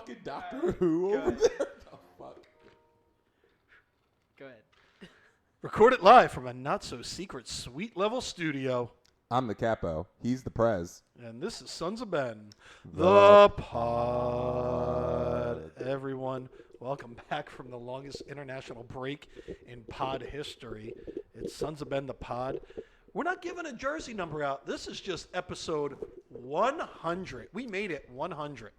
fucking Doctor Who over there? The fuck? Go ahead. Recorded live from a not-so-secret suite-level studio. I'm the capo. He's the prez. And this is Sons of Ben, The the pod. Everyone, welcome back from the longest international break in pod history. It's Sons of Ben, the pod. We're not giving a jersey number out. This is just episode 100. We made it 100.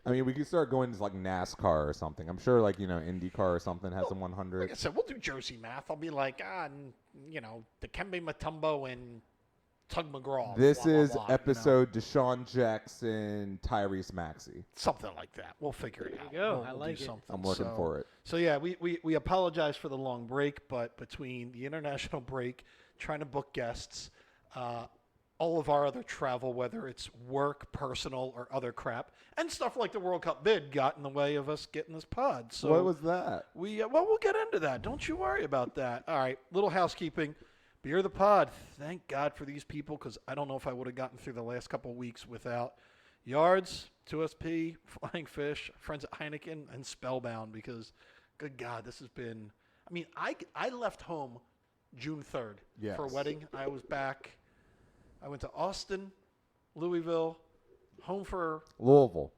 I mean, we could start going to like NASCAR or something. I'm sure, like, IndyCar or something has some 100. Like I said, we'll do jersey math. I'll be like, Dikembe Mutombo and Tug McGraw. This blah, blah, is blah, episode Deshaun Jackson, Tyrese Maxey. Something like that. We'll figure it out. you go. We'll I do like it. something. I'm working for it. So, yeah, we apologize for the long break, but between the international break, trying to book guests, all of our other travel, whether it's work, personal, or other crap, and stuff like the World Cup bid got in the way of us getting this pod. So What was that? we'll get into that. Don't you worry about that. All right, little housekeeping. Beer the pod. Thank God for these people, because I don't know if I would have gotten through the last couple of weeks without Yards, 2SP, Flying Fish, friends at Heineken, and Spellbound, because, good God, this has been... I mean, I left home June 3rd for a Yes. wedding. I was back... I went to Austin, Louisville, home for Louisville.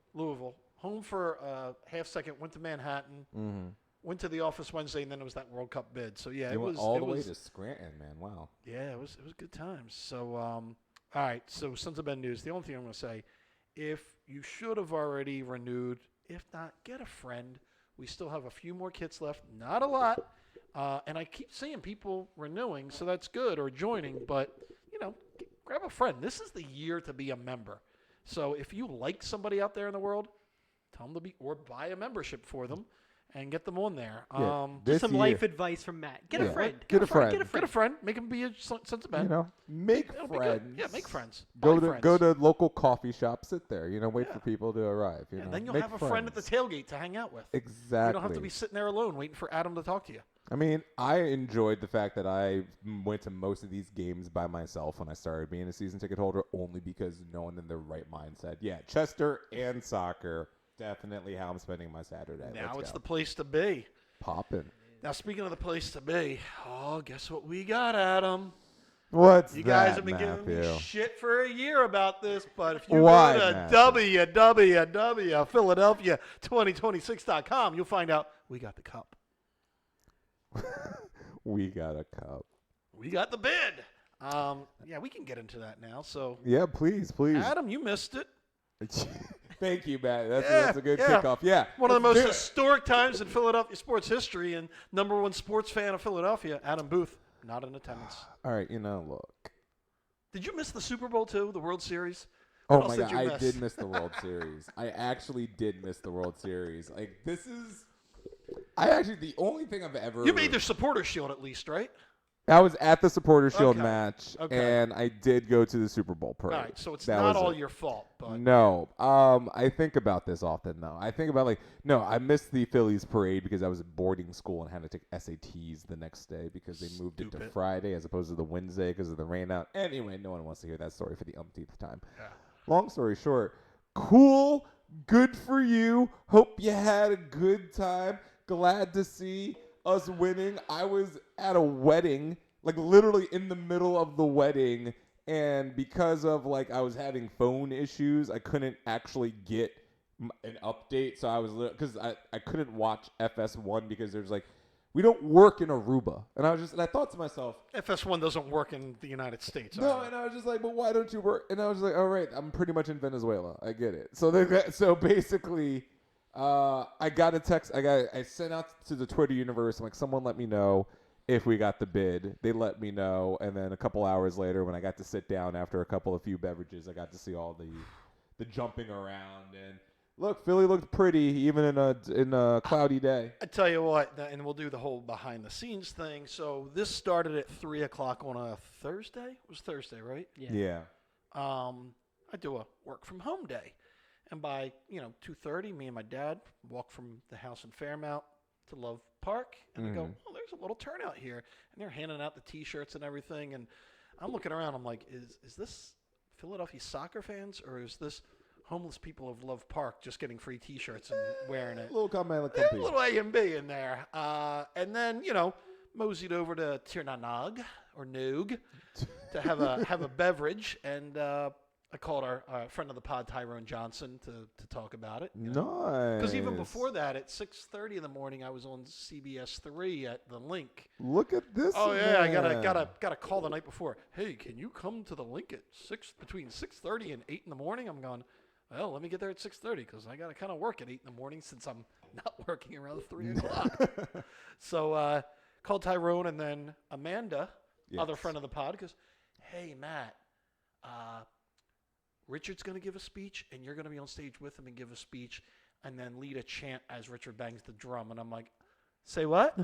home for half second, went to Manhattan, Mm-hmm. went to the office Wednesday, and then it was that World Cup bid. So yeah, You it went was all it the way was, to Scranton, man. Wow. yeah, it was good times. So all right, so Sons of Ben news. The only thing I'm going to say, if you should have already renewed, if not, get a friend. We still have a few more kits left, not a lot, and I keep seeing people renewing, so that's good, or joining, but grab a friend. This is the year to be a member. So if you like somebody out there in the world, tell them to be, or buy a membership for them and get them on there. Yeah, Just this some year- life advice from Matt. Get Yeah. a friend. Get a friend. Get a Get friend. a friend. Make them be a Sons of Ben. Make It'll be good. friends. Yeah, make friends. Go Buy to friends. go to local coffee shop, sit there. Wait Yeah. for people to arrive. And then you'll Make have a friend at the friends. tailgate to hang out with. Exactly. You don't have to be sitting there alone waiting for Adam to talk to you. I mean, I enjoyed the fact that I went to most of these games by myself when I started being a season ticket holder, only because no one in their right mind said, yeah, Chester and soccer, definitely how I'm spending my Saturday. Now Let's it's go. the place to be. Poppin'. Now, speaking of the place to be, guess what we got, Adam? What's You that, guys have been giving Matthew? me shit for a year about this, but if you Why, go to Matthew? www.philadelphia2026.com, you'll find out we got the cup. We got a cup. We got the bid. Yeah, we can get into that now. So, Yeah, please. Adam, you missed it. Thank you, Matt. That's Yeah, a good yeah. kickoff. Yeah. One of the let's most do it. historic times in Philadelphia sports history, and number one sports fan of Philadelphia, Adam Booth, not in attendance. All right, look. Did you miss the Super Bowl too, the World Series? Oh What my else God, did you I miss? did miss the World Series. I actually did miss the World Series. Like, the only thing I've ever. You made the supporter shield at least, right? I was at the Supporter Shield Okay, match, okay. and I did go to the Super Bowl parade. All right, so it's That not was all it. your fault, but No. I think about this often, though. I think about, I missed the Phillies parade because I was at boarding school and had to take SATs the next day because they moved it to Stupid. Friday as opposed to the Wednesday because of the rain out. Anyway, no one wants to hear that story for the umpteenth time. Yeah. Long story short, cool, good for you. Hope you had a good time. Glad to see us winning. I was at a wedding, literally in the middle of the wedding, and because of I was having phone issues, I couldn't actually get an update. So I was because I couldn't watch FS1 because there's we don't work in Aruba, and I thought to myself, FS1 doesn't work in the United States. no, and I was just like, but why don't you work? And I was like, all right, I'm pretty much in Venezuela. I get it. So basically, I got a text. I sent out to the Twitter universe. I'm like, someone let me know if we got the bid. They let me know, and then a couple hours later, when I got to sit down after a few beverages, I got to see all the jumping around. And look, Philly looked pretty even in a cloudy day. I tell you what, and we'll do the whole behind the scenes thing. So this started at 3:00 on a Thursday. It was Thursday, right? Yeah. I do a work from home day, and by 2:30, me and my dad walk from the house in Fairmount to Love Park, and I go, oh, there's a little turnout here, and they're handing out the T-shirts and everything, and I'm looking around. I'm like, is this Philadelphia soccer fans, or is this homeless people of Love Park just getting free T-shirts and wearing it. A little comment, A little A and B in there. And then, moseyed over to Tirnanog or Noog to have a beverage. And I called our friend of the pod, Tyrone Johnson, to talk about it. Nice. Because even before that, at 6:30 in the morning, I was on CBS 3 at the Link. Look at this. Oh yeah, I man. got a call the night before. Hey, can you come to the Link at between 6:30 and 8 in the morning? I'm going. Well, let me get there at 6:30 because I got to kind of work at 8 in the morning since I'm not working around 3 o'clock. So called Tyrone and then Amanda, other friend of the pod, goes, hey, Matt, Richard's going to give a speech and you're going to be on stage with him and give a speech and then lead a chant as Richard bangs the drum. And I'm like, say what?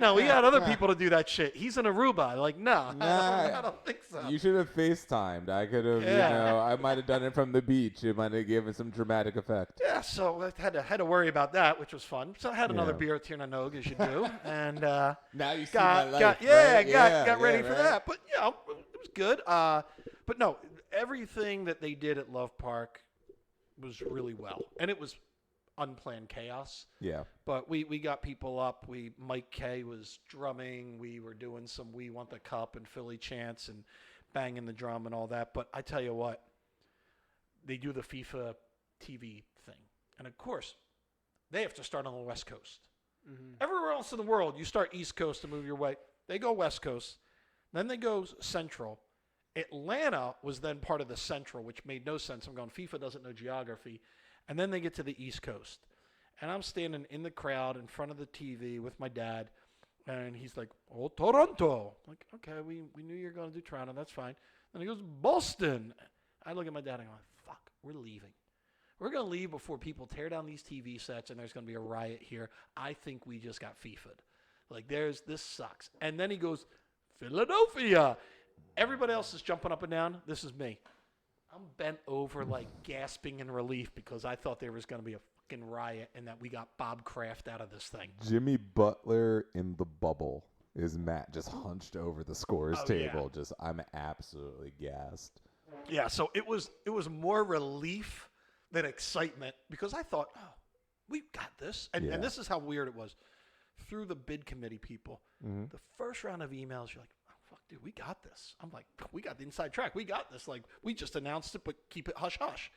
No, we got other people to do that shit. He's in Aruba. Like, no, I don't think so. You should have FaceTimed. I could have, I might have done it from the beach. It might have given some dramatic effect. Yeah, so I had to worry about that, which was fun. So I had another beer at Tirnanog, as you do, and now you see my life, got ready for that. But it was good. But no, everything that they did at Love Park was really well, and it was unplanned chaos. Yeah. But we got people up. Mike K was drumming. We were doing some "We Want the Cup" and Philly chants and banging the drum and all that. But I tell you what, they do the FIFA TV thing, and of course, they have to start on the West Coast. Mm-hmm. Everywhere else in the world, you start East Coast to move your way. They go West Coast, then they go Central. Atlanta was then part of the Central, which made no sense. I'm going, FIFA doesn't know geography. And then they get to the East Coast. And I'm standing in the crowd in front of the TV with my dad. And he's like, oh, Toronto. I'm like, okay, we knew you were going to do Toronto. That's fine. Then he goes, Boston. I look at my dad and I go, fuck, we're leaving. We're going to leave before people tear down these TV sets and there's going to be a riot here. I think we just got FIFA'd. Like, this sucks. And then he goes, Philadelphia. Everybody else is jumping up and down. This is me. I'm bent over, like, gasping in relief because I thought there was going to be a fucking riot and that we got Bob Kraft out of this thing. Jimmy Butler in the bubble is Matt just hunched over the scores table. Yeah. I'm absolutely gassed. Yeah, so it was more relief than excitement because I thought, oh, we got this. And this is how weird it was. Through the bid committee people, the first round of emails, you're like, dude, we got this. I'm like, we got the inside track. We got this. Like, we just announced it, but keep it hush-hush.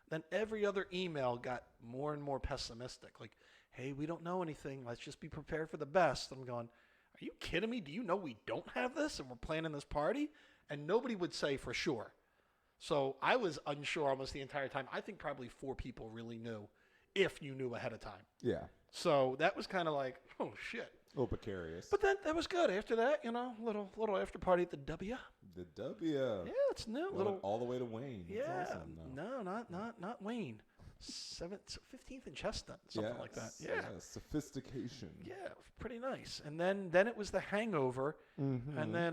Then every other email got more and more pessimistic. Like, hey, we don't know anything. Let's just be prepared for the best. I'm going, are you kidding me? Do you know we don't have this and we're planning this party? And nobody would say for sure. So I was unsure almost the entire time. I think probably 4 people really knew if you knew ahead of time. Yeah. So that was kind of like, oh, shit. A little precarious. But then that was good. After that, little after party at the W. The W. Yeah, it's new. All the way to Wayne. Yeah. That's awesome, no, not Wayne. 15th and Chestnut, something like that. Yeah. Sophistication. Yeah, pretty nice. And then it was the Hangover, and then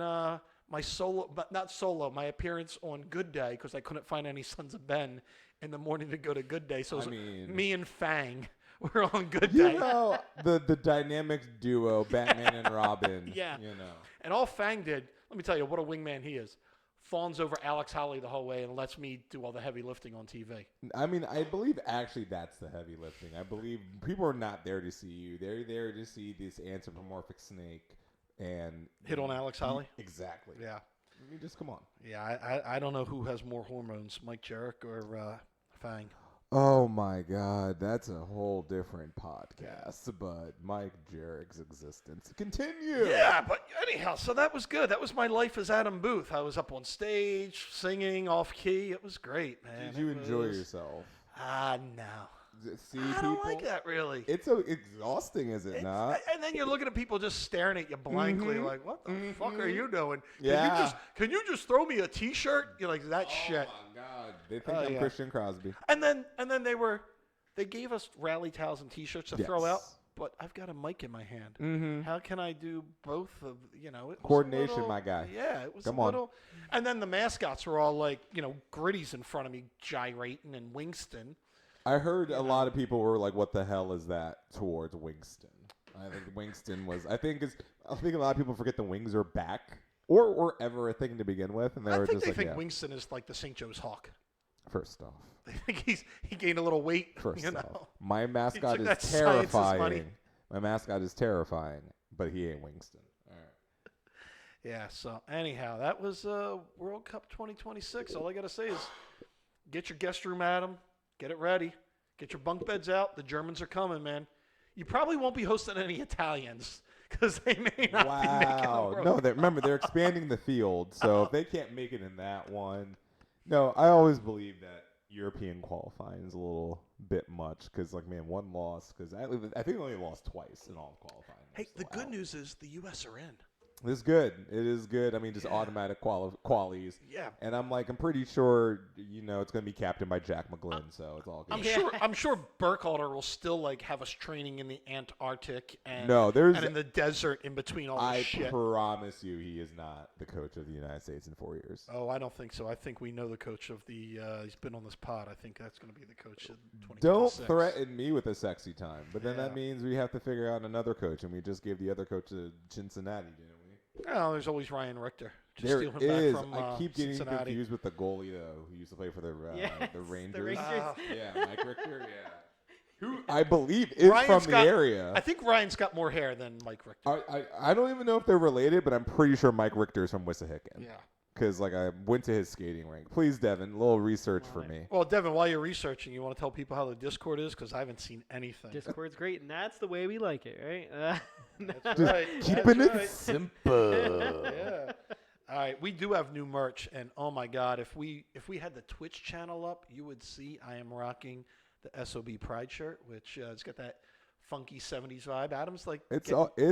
my solo, but not solo, my appearance on Good Day because I couldn't find any Sons of Ben in the morning to go to Good Day. So it was me and Fang. We're on Good Day. You know, the dynamic duo, Batman and Robin. Yeah. You know. And all Fang did, let me tell you what a wingman he is. Fawns over Alex Holly the whole way and lets me do all the heavy lifting on TV. I mean, I believe actually that's the heavy lifting. I believe people are not there to see you. They're there to see this anthropomorphic snake and hit on Alex Holly. Exactly. Yeah. I mean, just come on. Yeah, I don't know who has more hormones, Mike Jarek or Fang. Oh my God, that's a whole different podcast. But Mike Jarek's existence continue. Yeah, but anyhow, so that was good. That was my life as Adam Booth. I was up on stage singing off key. It was great, man. Did you enjoy yourself? No. See I don't like that really. It's so exhausting, is it not? And then you're looking at people just staring at you blankly, like, "What the fuck are you doing? Yeah. Can you just throw me a T-shirt?" You're like, "That shit." Oh my God, they think I'm Christian Crosby. And then they gave us rally towels and T-shirts to throw out, but I've got a mic in my hand. How can I do both of coordination, my guy? Yeah, it was Come a little. And then the mascots were all like, Gritty's in front of me gyrating and Wingston. I heard a lot of people were like, "What the hell is that?" towards Wingston. I think Wingston was. I think a lot of people forget the Wings are back or ever a thing to begin with, and they were just they like, think Wingston is like the St. Joe's Hawk. First off, They think he gained a little weight. first you know? off, my mascot took is that science as money. terrifying. My mascot is terrifying, but he ain't Winston. All right. Yeah. So anyhow, that was World Cup 2026. All I gotta say is, get your guest room, Adam. Get it ready. Get your bunk beds out. The Germans are coming, man. You probably won't be hosting any Italians because they may not be making the Wow. World No, Cup. remember they're expanding the field, so if they can't make it in that one, no, I always believe that European qualifying is a little bit much because, like, man, one loss because I think they only lost twice in all of qualifying. Hey, They're the still good out. news is the U.S. are in. It's good. It is good. I mean, just Yeah. automatic qualies. Yeah. And I'm pretty sure, it's going to be captained by Jack McGlynn, so it's all good. I'm sure Burkhalter will still like have us training in the Antarctic and No, there's- and in the desert in between all this I shit. promise you he is not the coach of the United States in 4 years. Oh, I don't think so. I think we know the coach of the. He's been on this pod. I think that's going to be the coach of 2026. Don't threaten me with a sexy time. But then that Yeah. means we have to figure out another coach, and we just gave the other coach to Cincinnati, didn't we? Oh, there's always Ryan Richter. Just There steal him is. back from I keep getting Cincinnati. confused with the goalie, though, who used to play for the Yes, the Rangers. Rangers. Yeah, Mike Richter, yeah. Who I believe is Ryan's from got- the area. I think Ryan's got more hair than Mike Richter. I don't even know if they're related, but I'm pretty sure Mike Richter is from Wissahickon. Yeah. Because, I went to his skating rink. Please, Devin, a little research for Right. me. Well, Devin, while you're researching, you want to tell people how the Discord is because I haven't seen anything. Discord's great, and that's the way we like it, right? That's Just right. keeping that's it right. simple. Yeah. All right, we do have new merch, and oh my God, if we had the Twitch channel up, you would see I am rocking the SOB Pride shirt, which it's got that funky '70s vibe. Adam's like, It's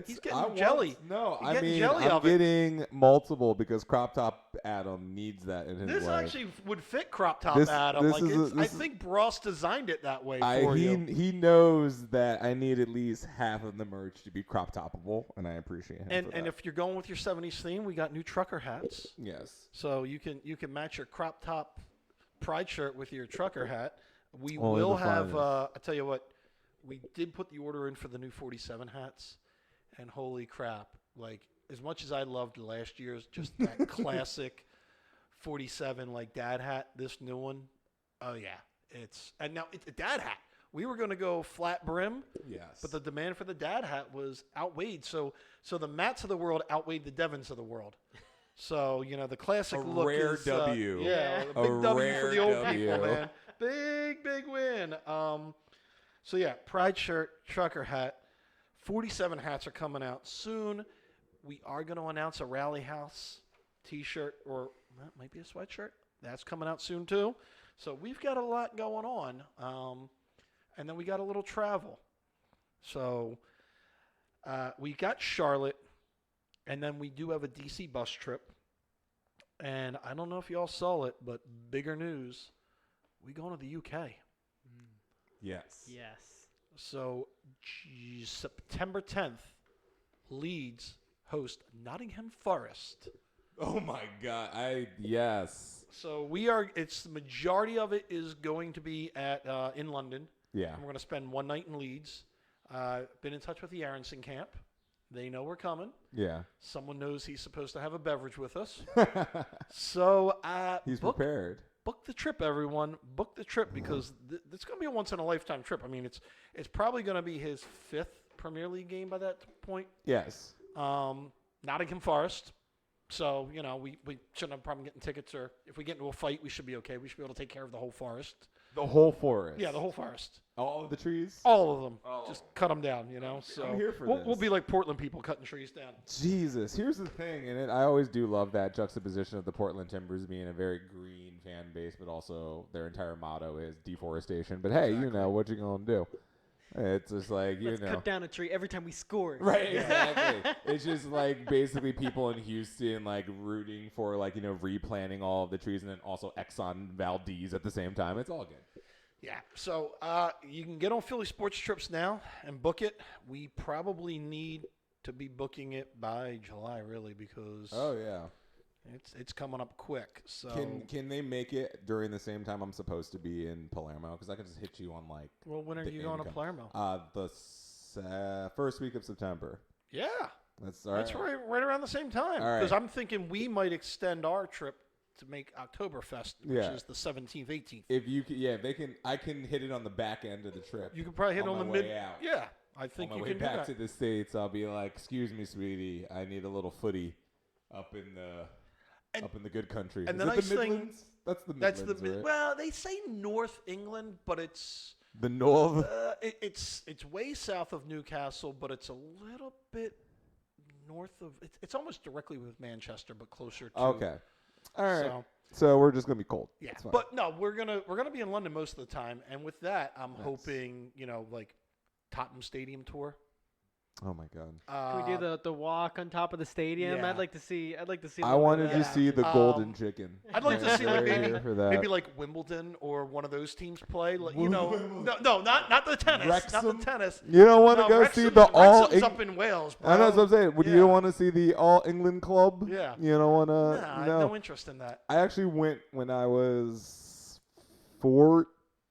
he's getting jelly. No, He's I getting mean jelly I'm of it. getting multiple because Crop Top Adam needs that in his This life. actually would fit crop top This- Adam. this Like is a- it's, I this is- think Ross designed it that way for you. He knows that I need at least half of the merch to be crop toppable, and I appreciate him. And for and that. if you're going with your '70s theme, we got new trucker hats. yes, So you can match your crop top Pride shirt with your trucker hat. We Only will the have. finest. I tell you what, we did put the order in for the new 47 hats, and holy crap! Like as much as I loved last year's, just that classic 47 like dad hat. This new one, oh yeah, it's a dad hat. We were going to go flat brim, yes, but the demand for the dad hat was outweighed. So the Matts of the world outweighed the Devons of the world. So the classic A look rare is W. yeah, a A big W for rare the old W. people, man. Big win. So yeah, Pride shirt, trucker hat, 47 hats are coming out soon. We are going to announce a Rally House T-shirt, or that might be a sweatshirt. That's coming out soon too. So we've got a lot going on. And then we got a little travel. So we got Charlotte, and then we do have a DC bus trip. And I don't know if y'all saw it, but bigger news, we going to the UK. yes, Yes. So September 10th, Leeds host Nottingham Forest. Oh my God, yes, So it's the majority of it is going to be in London. yeah, And we're going to spend one night in Leeds. Been in touch with the Aronson camp. They know we're coming. yeah. Someone knows he's supposed to have a beverage with us. So He's book prepared. the trip, everyone. Book the trip because it's going to be a once-in-a-lifetime trip. I mean, it's probably going to be his 5th Premier League game by that point. Yes, Nottingham Forest. So, we shouldn't have a problem getting tickets, or if we get into a fight, we should be okay. We should be able to take care of the whole forest. the whole forest. Yeah, the whole forest. all of the trees. All of them. Oh. Just cut them down, So I'm here for we'll this. be like Portland people cutting trees down. Jesus, here's the thing, and I always do love that juxtaposition of the Portland Timbers being a very green fan base, but also their entire motto is deforestation. But hey, what you gonna do? It's just like Let's cut down a tree every time we score. right, exactly. It's just like basically people in Houston like rooting for replanting all of the trees, and then also Exxon Valdez at the same time. It's all good. Yeah. So you can get on Philly Sports Trips now and book it. We probably need to be booking it by July, really, because Oh yeah. it's coming up quick. So Can they make it during the same time I'm supposed to be in Palermo? Because I can just hit you on like well, when are the you going to income. Palermo? The first week of September. Yeah. That's all That's right. right around the same time. All right. Because I'm thinking we might extend our trip to make Oktoberfest, which Yeah. is the 17th, 18th. If you can, yeah, they can. I can hit it on the back end of the trip. You could probably hit on my the way mid. out. Yeah, I think on you my way can do back that. to the States, I'll be like, "Excuse me, sweetie, I need a little footy up in the good country." and Is the it nice the thing- Midlands? That's the That's Midlands, the right? well. They say North England, but it's The North. it's way south of Newcastle, but it's a little bit north of. It's almost directly with Manchester, but closer to. Okay. All right. So, So we're just gonna be cold. yeah, That's fine. but no, we're gonna be in London most of the time, and with that, I'm Nice. hoping like Tottenham Stadium tour. oh my god. Can we do the walk on top of the stadium? yeah. I'd like to see. a I little bit wanted of to that. see the golden chicken. I'd like to Yeah, see like right maybe here for that. maybe like Wimbledon or one of those teams play. Like, Wimbledon. no, not the tennis, not Wrexham? the tennis. You don't want to No, go Wrexham's, see the all. Wrexham's up in Wales, bro. I know that's what I'm saying. Would Yeah. you want to see the All England Club? Yeah. You don't want Nah, to. I have No. no interest in that. I actually went when I was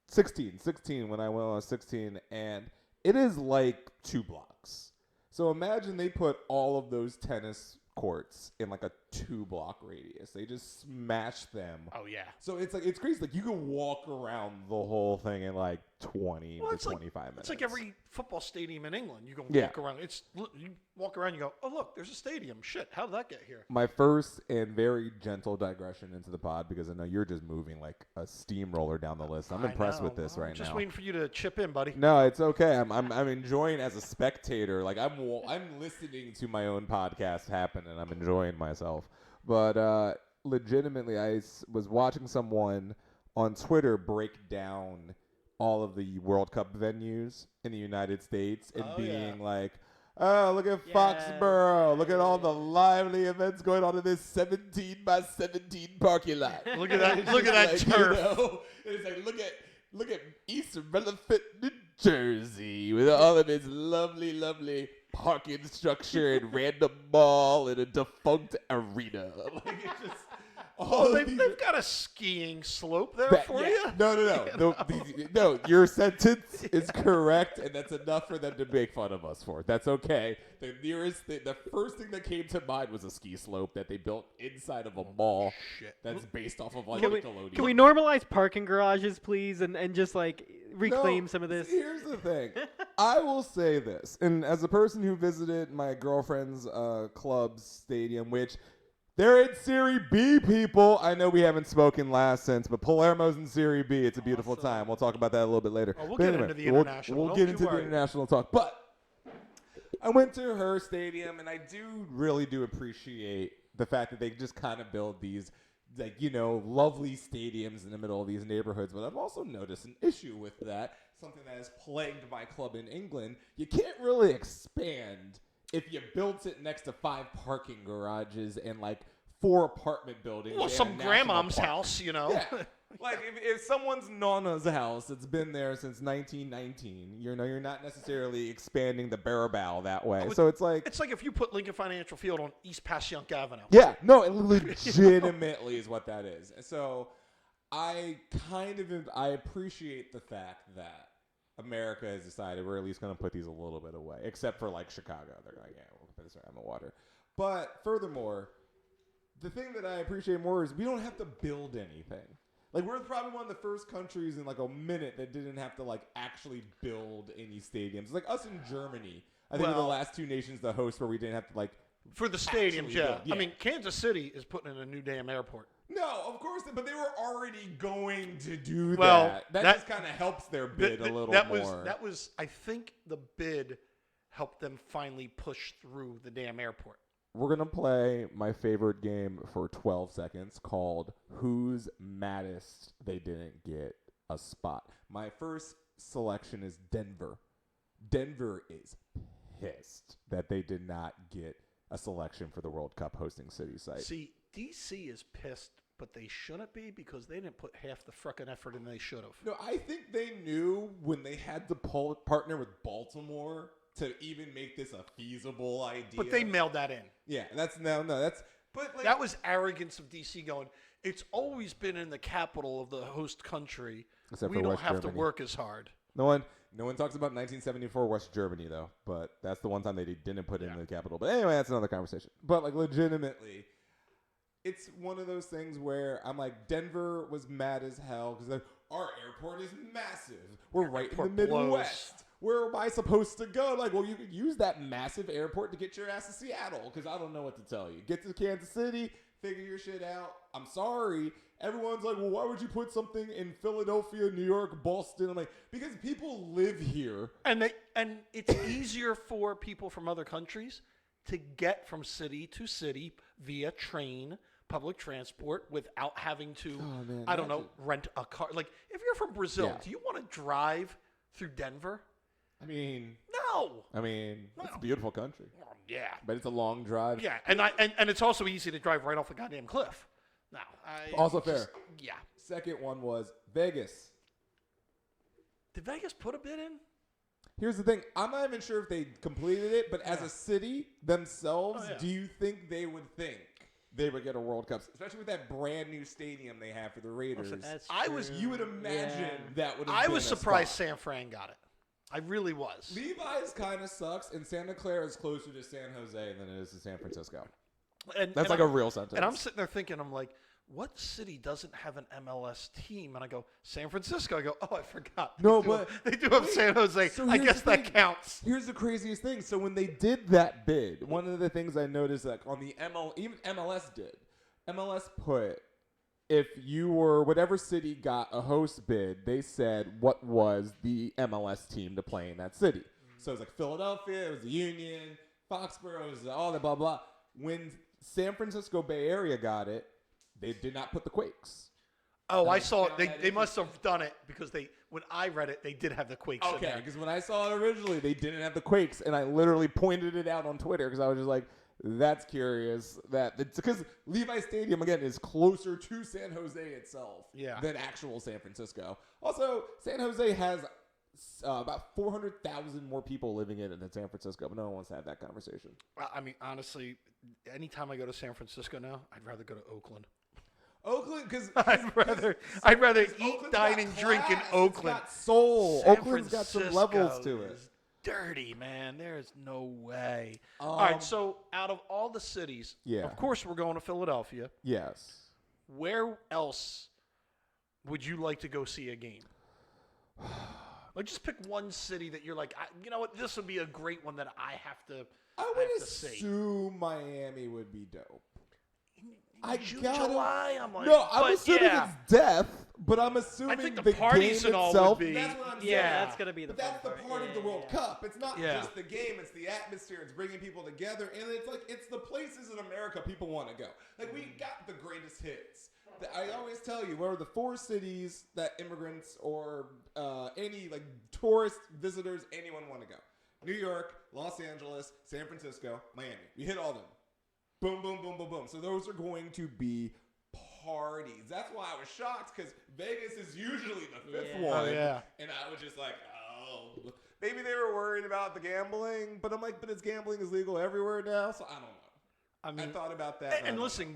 16 when I went when I was 16, and it is like 2 blocks. So imagine they put all of those tennis courts in like a 2-block radius. They just smash them. Oh yeah. So it's crazy. Like you can walk around the whole thing in like 20 Well, to it's like- 25 minutes. It's like every football stadium in England. You go Yeah. walk around. You walk around. You go, oh look, there's a stadium. Shit, how did that get here? My first and very gentle digression into the pod, because I know you're just moving like a steamroller down the list. I'm I impressed with know. this I'm right just now. waiting for you to chip in, buddy. No, it's okay. I'm enjoying as a spectator. Like I'm listening to my own podcast happen, and I'm enjoying myself. But legitimately, was watching someone on Twitter break down all of the World Cup venues in the United States and Oh, being yeah. like, "Oh, look at Foxborough! Look at all the lively events going on in this 17 by 17 parking lot. Look at that! It's Look at that just like, turf. You know, it's like look at East Rutherford, New Jersey, with all of its lovely parking structure and random mall and a defunct arena. Like it's just all Oh, of they've, these- they've got a skiing slope there that- for yeah. you. No. No, your sentence is correct, and that's enough for them to make fun of us for. That's okay. The first thing that came to mind was a ski slope that they built inside of a mall Shit. that's based off of like Can we, Nickelodeon. can we normalize parking garages, please, and just like reclaim No, some of this? Here's the thing. I will say this, and as a person who visited my girlfriend's club's stadium, which they're in Serie B, people. I know we haven't spoken last since, but Palermo's in Serie B. It's a beautiful Awesome. time. We'll talk about that a little bit later. Oh, we'll But get anyway, into the international. We'll Don't get you into the worry. international talk. But I went to her stadium, and I really do appreciate the fact that they just kind of build these, like, lovely stadiums in the middle of these neighborhoods. But I've also noticed an issue with that, something that has plagued my club in England. You can't really expand if you built it next to 5 parking garages and like 4 apartment buildings. Well, and some a national grandmom's park. house, Yeah. Like if someone's nonna's house that's been there since 1919, you're not necessarily expanding the Barabao that way. Oh, So it's like, It's like if you put Lincoln Financial Field on East Passyunk Avenue. yeah, no, it legitimately is what that is. And so I appreciate the fact that America has decided we're at least going to put these a little bit away, except for like Chicago. They're like, yeah, we'll put this around the water. But furthermore, the thing that I appreciate more is we don't have to build anything. Like, we're probably one of the first countries in like a minute that didn't have to like actually build any stadiums. Like us in Germany, I think we're the Well- last 2 nations to host where we didn't have to like. For the stadiums, Actually, yeah. yeah. I mean, Kansas City is putting in a new damn airport. No, of course, but they were already going to do Well, that. That that- just kind of helps their bid a little that more. was I think the bid helped them finally push through the damn airport. We're going to play my favorite game for 12 seconds called Who's Maddest They Didn't Get a Spot. My first selection is Denver. Denver is pissed that they did not get a selection for the World Cup hosting city site. See, DC is pissed, but they shouldn't be because they didn't put half the frickin' effort in they should have. No, I think they knew when they had to partner with Baltimore to even make this a feasible idea. But they mailed that in. Yeah, that's but like, That was arrogance of DC going, it's always been in the capital of the host country. Except We for don't West have to Germany. work as hard. No one talks about 1974 West Germany though, but that's the one time they didn't put it in the capital. But anyway, that's another conversation. But like legitimately, it's one of those things where I'm like, Denver was mad as hell because our airport is massive. We're right in the airport blows. Midwest. Where am I supposed to go? Like, well, you could use that massive airport to get your ass to Seattle because I don't know what to tell you. Get to Kansas City, figure your shit out. I'm sorry. Everyone's like, well, why would you put something in Philadelphia, New York, Boston? I'm like, because people live here. And it's easier for people from other countries to get from city to city via train, public transport, without having to, I don't know, rent a car. Like, if you're from Brazil, do you want to drive through Denver? I mean, no. It's a beautiful country. Yeah. But it's a long drive. Yeah, and it's also easy to drive right off the goddamn cliff. No. Also fair. Yeah. Second one was Vegas. Did Vegas put a bid in? Here's the thing. I'm not even sure if they completed it, but as a city themselves, do you think they would think they would get a World Cup? Especially with that brand new stadium they have for the Raiders. That's You would imagine that would have I been was a surprised spot. San Fran got it. I really was. Levi's kind of sucks, and Santa Clara is closer to San Jose than it is to San Francisco. And That's like a real sentence. And I'm sitting there thinking, I'm like, what city doesn't have an MLS team? And I go, San Francisco. I go, oh, I forgot. They do have San Jose. So I here's guess the that thing. counts. Here's the craziest thing. So when they did that bid, one of the things I noticed, like on the even MLS did. MLS put, if you were whatever city got a host bid, they said what was the MLS team to play in that city. So it was like Philadelphia, it was the Union, Foxborough, it was all that blah blah. When San Francisco Bay Area got it, they did not put the Quakes. Oh, I saw it. They must have done it because when I read it, they did have the Quakes in Okay, there. because when I saw it originally, they didn't have the Quakes, and I literally pointed it out on Twitter because I was just like, that's curious. Because Levi Stadium, again, is closer to San Jose itself than actual San Francisco. Also, San Jose has about 400,000 more people living in it than San Francisco, but no one wants to have that conversation. I mean, honestly, anytime I go to San Francisco now, I'd rather go to Oakland. Oakland, because I'd rather eat, dine, and drink in Oakland. It's got soul. San Oakland's got some levels to it. is dirty, man. There's no way. All right, so out of all the cities, of course we're going to Philadelphia. Yes. Where else would you like to go see a game? Like, just pick one city that you're like, you know what, this would be a great one that I have to see. Assume Miami would be dope. July, I'm like, no, I'm assuming it's death, but I'm I assuming think the the parties game and all itself. would be. That's what I'm saying. that's gonna be the. But that's the fun part of the World Cup. It's not Yeah. just the game; it's the atmosphere. It's bringing people together, and it's the places in America people want to go. Like, we got the greatest hits. I always tell you, what are the 4 cities that immigrants or any like tourist visitors, anyone want to go? New York, Los Angeles, San Francisco, Miami. We hit all of them. Boom, boom, boom, boom, boom. So those are going to be parties. That's why I was shocked, because Vegas is usually the 5th one. Oh, yeah. And I was just like, oh. Maybe they were worried about the gambling, but I'm like, but gambling is legal everywhere now, so I don't know. I mean, I thought about that. And listen,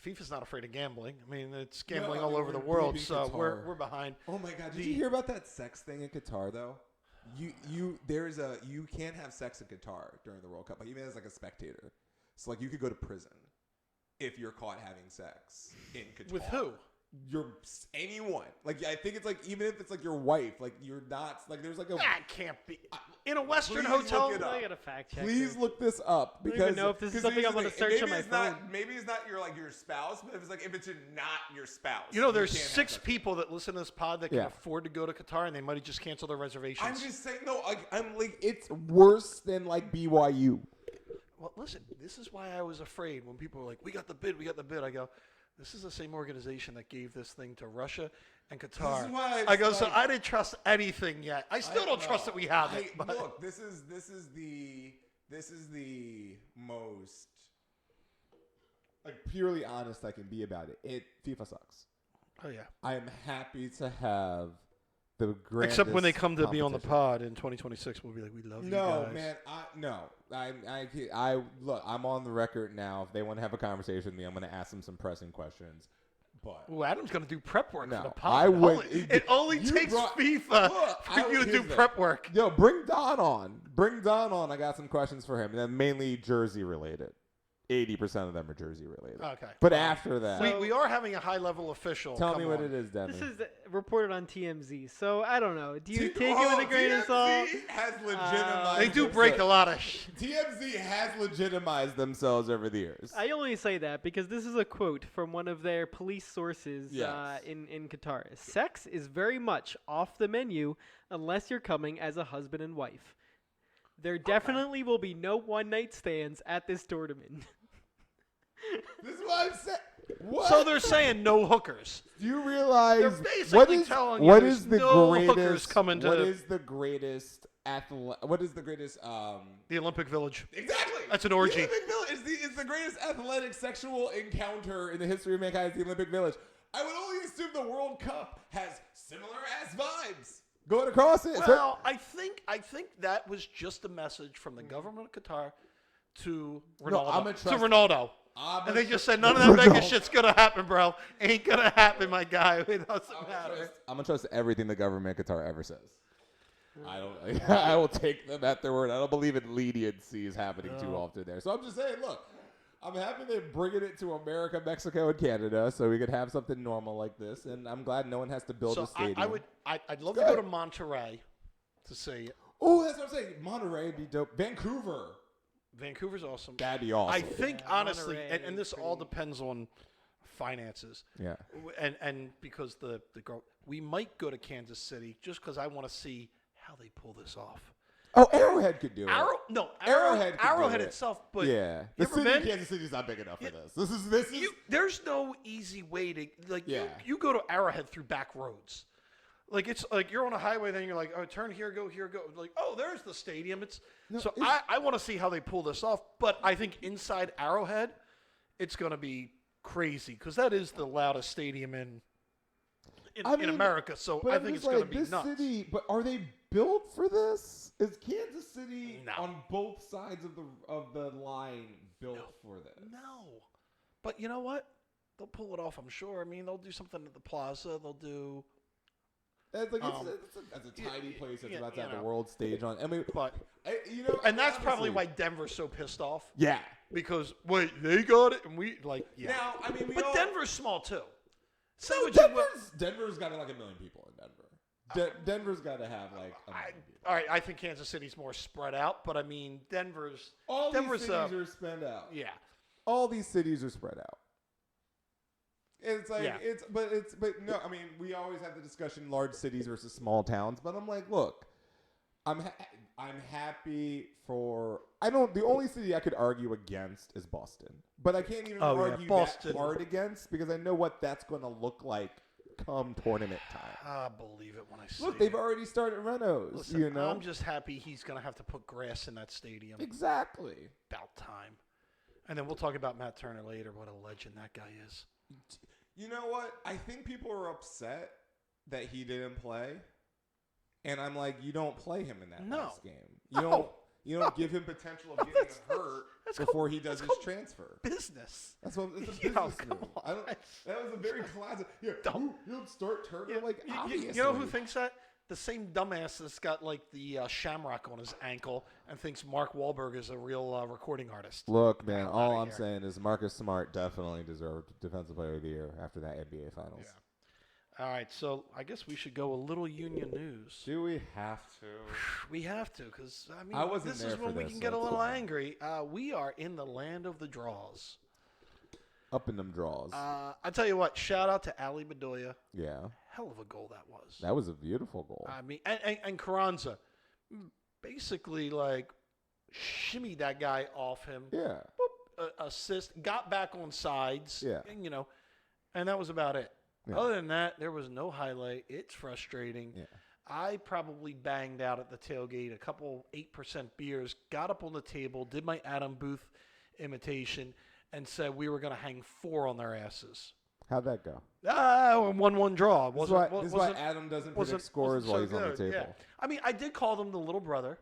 FIFA's not afraid of gambling. I mean, it's No, gambling I all mean, over the we're world, big in so Qatar. we're behind. Oh my God! Did you hear about that sex thing in Qatar though? You can't have sex in Qatar during the World Cup, like, even as like a spectator. So like, you could go to prison if you're caught having sex in Qatar. With who? Anyone. Like, I think it's like, even if it's like your wife, like, you're not like, there's like a. That can't be in a Western Please hotel. look it up. I gotta fact check. Please this. look this up, I don't because even know if this is 'cause something here's I'm the gonna thing, search on my phone. Maybe it's not your spouse, but if it's not your spouse. You know, there's can't have 6 sex. people that listen to this pod that can Yeah. afford to go to Qatar, and they might have just canceled their reservations. I'm just saying, no, I'm like, it's worse than like BYU. Well, listen, this is why I was afraid when people were like, we got the bid. I go, this is the same organization that gave this thing to Russia and Qatar. This is why I go, it's so like- I didn't trust anything yet. I still don't trust that we have it. But Look, this is the most like purely honest I can be about it. FIFA sucks. oh yeah. I am happy to have the grandest Except when they come to be on the competition. pod in 2026, we'll be like, we love you guys. No, man, I look. I'm on the record now. If they want to have a conversation with me, I'm going to ask them some pressing questions. But Ooh, Adam's going to do prep work No, for the pod. I would- It only you takes brought- FIFA Look, for you to do here's the- prep work. Yo, bring Don on. I got some questions for him, and then mainly Jersey related. 80% of them are Jersey related. Okay. But after that, We are having a high-level official. tell come me what on. it is, Demi. This is reported on TMZ, so I don't know. Do you T- take it with a grain of salt? TMZ has legitimized. They do break a lot of TMZ has legitimized themselves over the years. I only say that because this is a quote from one of their police sources Yes. in Qatar. Sex is very much off the menu unless you're coming as a husband and wife. There definitely will be no one-night stands at this tournament. This is what I'm saying. What? So they're saying no hookers. Do you realize They're basically what is telling you what there's is the no hookers greatest coming to what is the greatest what is the greatest The Olympic Village. exactly That's an orgy. The Olympic Village is the greatest athletic sexual encounter in the history of mankind. Is the Olympic Village. I would only assume the World Cup has similar ass vibes going across it. Well, I think that was just a message from the government of Qatar to Ronaldo. No, I'ma to trust- Ronaldo. I'ma And they tr- just said, none of that Vegas Ronaldo. shit's going to happen, bro. Ain't going to happen, my guy. It doesn't matter. I'm gonna trust everything the government of Qatar ever says. I don't. I will take them at their word. I don't believe in leniency is happening too often there. So I'm just saying, look, I'm happy they're bringing it to America, Mexico, and Canada, so we could have something normal like this. And I'm glad no one has to build a So stadium. I'd love to Good. go to Monterey to see it. Oh, that's what I'm saying. Monterey would be dope. Vancouver, Vancouver's awesome. that'd be awesome. I think, Yeah, honestly, Monterey and this is all pretty- depends on finances. Yeah. And because the girl, we might go to Kansas City just because I want to see how they pull this off. Oh, Arrowhead could do it. Arrowhead could do it. itself, but yeah, the you ever city of been? Kansas City's not big enough for this. This is. There's no easy way to Yeah. You go to Arrowhead through back roads. Like it's like you're on a highway, then you're like, oh, turn here, go here, go. Like, oh, there's the stadium. I want to see how they pull this off. But I think inside Arrowhead, it's going to be crazy because that is the loudest stadium in America. So But I I'm think just it's going like, to be this nuts. city, but are they built for this? Is Kansas City No. on both sides of the line built for this? No, but you know what? They'll pull it off. I'm sure. I mean, they'll do something at the plaza. They'll do. It's like it's a yeah, tiny place that's yeah, about to you have the know. world stage on. I mean, But and that's probably why Denver's so pissed off. Yeah. Because wait, they got it, and we like yeah. Now, I mean, but Denver's small too. Say No, what you will. Denver's got like 1 million people in Denver. Denver's got to have like 1 million people. All right, I think Kansas City's more spread out, but I mean Denver's. All Denver's, these cities are spread out. Yeah. All these cities are spread out. It's like Yeah. but no, I mean, we always have the discussion large cities versus small towns, but I'm like, look, I'm happy for the only city I could argue against is Boston. But I can't even Oh, yeah, argue Boston. that hard against because I know what that's going to look like come tournament time. I believe it when I see Look, it. they've already started renos, Listen, you know. I'm just happy he's going to have to put grass in that stadium. Exactly. About time. And then we'll talk about Matt Turner later. What a legend that guy is. You know what? I think people are upset that he didn't play. And I'm like, you don't play him in that No. last game. No. You don't give him potential of getting hurt that's before called- he does that's his called transfer. Business. That's what it's a You know, business come move. on. That was a very classic. Yeah, Dumb. you don't start Turner Yeah, like obviously. you know who thinks that? The same dumbass that's got like the shamrock on his ankle and thinks Mark Wahlberg is a real recording artist. Look, man, Hell all outta I'm here. saying is Marcus Smart definitely deserved Defensive Player of the Year after that NBA Finals. Yeah. All right, so I guess we should go a little Union news. Do we have to? We have to, because I mean, I wasn't this there is for when we this, can so get a it's little fine. angry. We are in the land of the draws. Up in them draws. I tell you what, shout out to Ali Bedoya. Yeah. Hell of a goal that was. That was a beautiful goal. I mean, and Carranza basically like shimmied that guy off him. Yeah. Assist, got back on sides. Yeah. And, and that was about it. Yeah. Other than that, there was no highlight. It's frustrating. Yeah. I probably banged out at the tailgate a couple 8% beers, got up on the table, did my Adam Booth imitation, and said we were going to hang 4 on their asses. How'd that go? 1-1 draw. This is why Adam doesn't predict scores while he's on the table. Yeah. I mean, I did call them the little brother.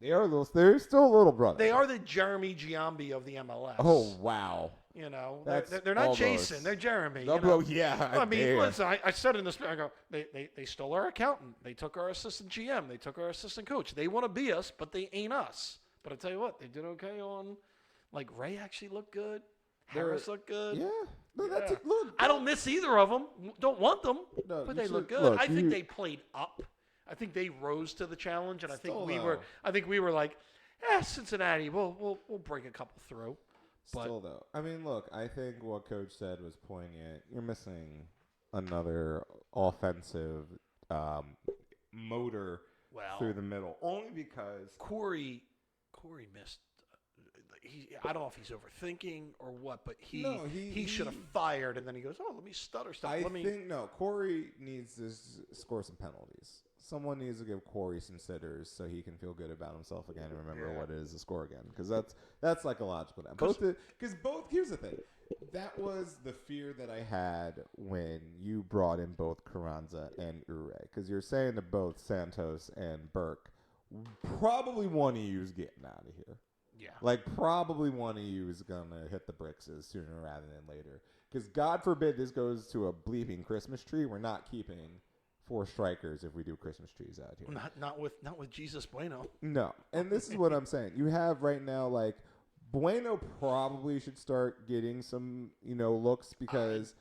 They're still a little brother. They are the Jeremy Giambi of the MLS. Oh, wow. They're not almost. Jason. They're Jeremy. No, bro, yeah. I mean, dare. listen, I said in this, I go, they stole our accountant. They took our assistant GM. They took our assistant coach. They want to be us, but they ain't us. But I tell you what, they did okay on Like Ray actually looked good. They're- Harris looked good. Yeah. No, that's Yeah. look. I don't miss either of them. Don't want them, No, but you they look should- good. look, I think you- they played up. I think they rose to the challenge, and I think Still, we though. were. I think we were like, Cincinnati, we'll bring a couple through. But Still though, I mean, look, I think what Coach said was poignant. You're missing another offensive motor well, through the middle, only because Corey missed. I don't know if he's overthinking or what, but he should have fired, and then he goes, "Oh, let me stutter stuff." I Let me. think no. Corey needs to score some penalties. Someone needs to give Corey some sitters so he can feel good about himself again and remember what it is to score again. Because that's psychological now. Because both. Here's the thing. That was the fear that I had when you brought in both Carranza and Ure. Because you're saying to both Santos and Burke, probably one of you is getting out of here. Yeah. Like, probably one of you is going to hit the bricks sooner rather than later. Because God forbid this goes to a bleeping Christmas tree. We're not keeping 4 strikers if we do Christmas trees out here. Not with Jesus Bueno. No. And this is what I'm saying. You have right now, like, Bueno probably should start getting some, looks because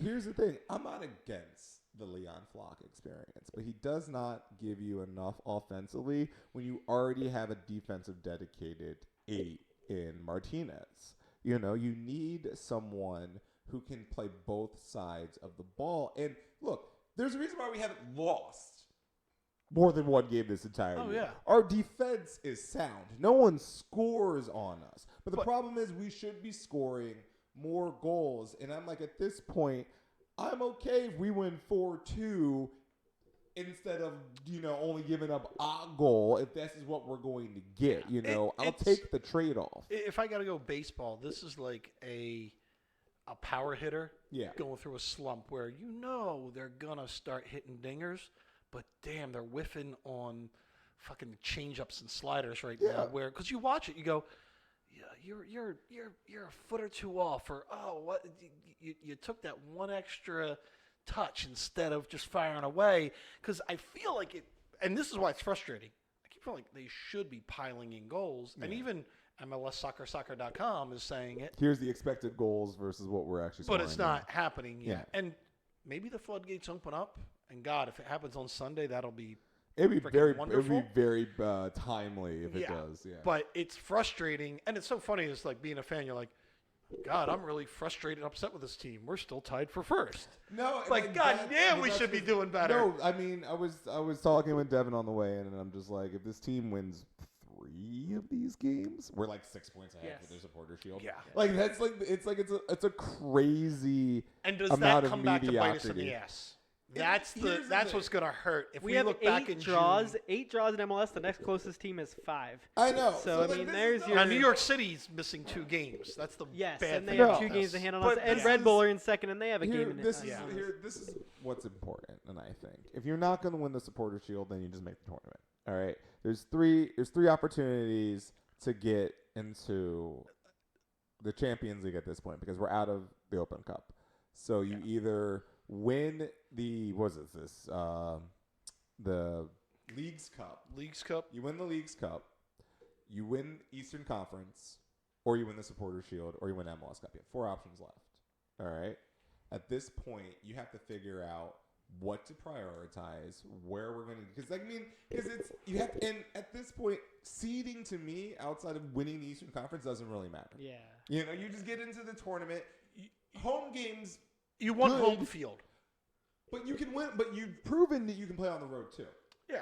here's the thing. I'm not against the Leon Flock experience, but he does not give you enough offensively when you already have a defensive dedicated 8 in Martinez. You need someone who can play both sides of the ball. And look, there's a reason why we haven't lost more than one game this entire year. Yeah. Our defense is sound. No one scores on us. But the problem is we should be scoring more goals. And I'm like, at this point, I'm okay if we win 4-2 instead of, only giving up a goal if this is what we're going to get. I'll take the trade-off. If I got to go baseball, this is like a power hitter going through a slump where they're going to start hitting dingers, but damn, they're whiffing on fucking change-ups and sliders right now. Where because you watch it, you go, you're a foot or two off, or what you took that one extra touch instead of just firing away. Because I feel like it, and this is why it's frustrating. I keep feeling like they should be piling in goals, and even MLSsoccer.com is saying it. Here's the expected goals versus what we're actually scoring. But it's not happening yet. Yeah. And maybe the floodgates open up. And God, if it happens on Sunday, that'll be It'd be wonderful. very timely if it does. Yeah. But it's frustrating, and it's so funny. It's like being a fan. You're like, God, I'm really frustrated, upset with this team. We're still tied for first. No, like God damn, we should be doing better. No, I mean, I was talking with Devin on the way in, and I'm just like, if this team wins 3 of these games, we're like 6 points ahead for their supporter shield. Yeah. Like that's like it's a crazy and does amount that come of back to bite us in mediocrity. the ass? That's what's gonna hurt. If we we have look 8 back in draws. June, 8 draws in MLS. The next closest team is 5. I know. So I like, mean, this there's is your now New York City's missing 2 games. That's the yes, bad and they thing have about 2 this. games to hand on But us. And this Red is- Bull are in second, and they have a Here, game in this it. is this is what's important, and I think if you're not going to win the supporter shield, then you just make the tournament. All right. There's three opportunities to get into the Champions League at this point because we're out of the Open Cup. So you either win the the Leagues Cup. Leagues Cup. You win the Leagues Cup, you win Eastern Conference, or you win the Supporter Shield, or you win MLS Cup. You have 4 options left. All right. At this point, you have to figure out what to prioritize, where we're going to, because it's you have, and at this point, seeding to me outside of winning the Eastern Conference doesn't really matter. Yeah. You just get into the tournament. Home games, You want good, home field. but you can win. But you've proven that you can play on the road too. Yeah.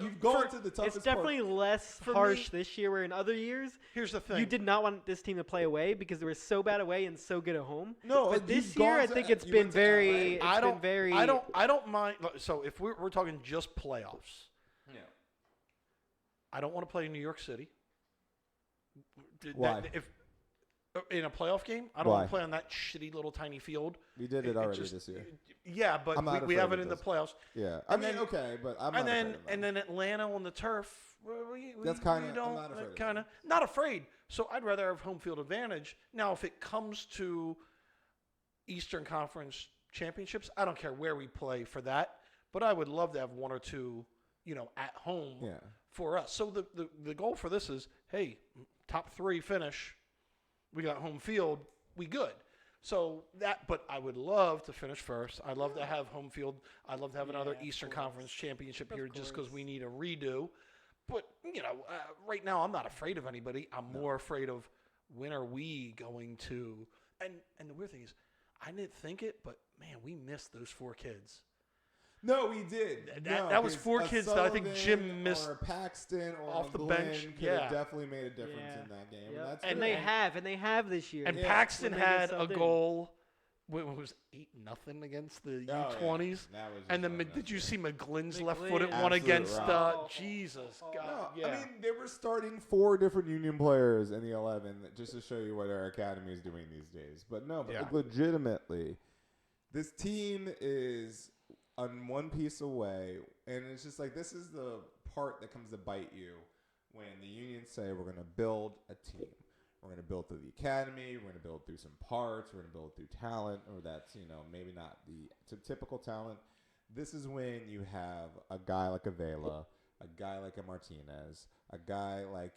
You've gone to the toughest. It's definitely less For harsh me- this year, where in other years Here's the thing. you did not want this team to play away because they were so bad away and so good at home. No, but you've this gone year I to- think it's you been went to very. LA. It's been very. I don't mind. So if we're talking just playoffs, Yeah. I don't want to play in New York City. Why? If in a playoff game, I don't Why? want to play on that shitty little tiny field. We did it already this year. Yeah, but I'm not we have afraid it of in the this. playoffs. Yeah, And then- okay, but I'm And not then afraid of that. and then Atlanta on the turf. That's kinda- I'm not afraid of kind of not afraid. So I'd rather have home field advantage. Now, if it comes to Eastern Conference championships, I don't care where we play for that. But I would love to have 1 or 2, at home Yeah. for us. So the goal for this is, hey, top 3 finish. we got home field, we good. So but I would love to finish first. I'd love to have home field. I'd love to have another Yeah, of Eastern course. Conference championship Of here just because course. we need a redo. But, right now I'm not afraid of anybody. I'm more afraid of when are we going to. And the weird thing is, I didn't think it, but, man, we missed those 4 kids. No, we did. That was 4 kids that I think Jim missed or Paxton or off the McGlynn bench. could Yeah. have definitely made a difference Yeah. in that game. Yep. And that's And good. they have this year. And Yeah. Paxton When they get had a subbed in. goal. What was 8-0 against the Oh, yeah. U20s? That was And just then unnecessary. did you see McGlynn's McGlynn. left-footed one Absolute against rock. Jesus Oh, God? No, Yeah. I mean, they were starting 4 different Union players in the 11 just to show you what our academy is doing these days. But no, but Yeah. like, legitimately, this team is on one piece away, and it's just like this is the part that comes to bite you when the Unions say we're going to build a team. We're going to build through the academy. We're going to build through some parts. We're going to build through talent, or that's maybe not the typical talent. This is when you have a guy like a Vela, a guy like a Martinez, a guy like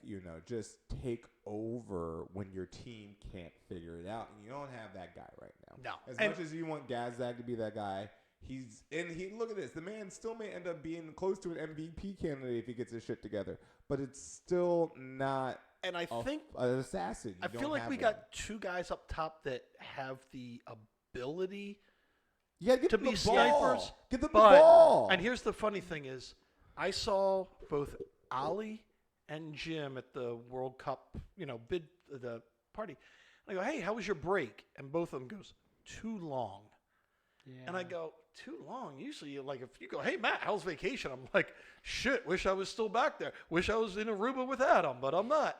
just take over when your team can't figure it out, and you don't have that guy right now. No. As And- much as you want Gazdag to be that guy, look at this. The man still may end up being close to an MVP candidate if he gets his shit together, but it's still not. And I think an assassin. You I don't feel like have we one. got 2 guys up top that have the ability. You gotta get to them be the ball. snipers, Get them But the ball. and here's the funny thing is, I saw both Ali and Jim at the World Cup, bid the party. And I go, hey, how was your break? And both of them goes, too long. Yeah. And I go, too long? Usually, like, if you go, hey, Matt, how's vacation? I'm like, shit, wish I was still back there. Wish I was in Aruba with Adam, but I'm not.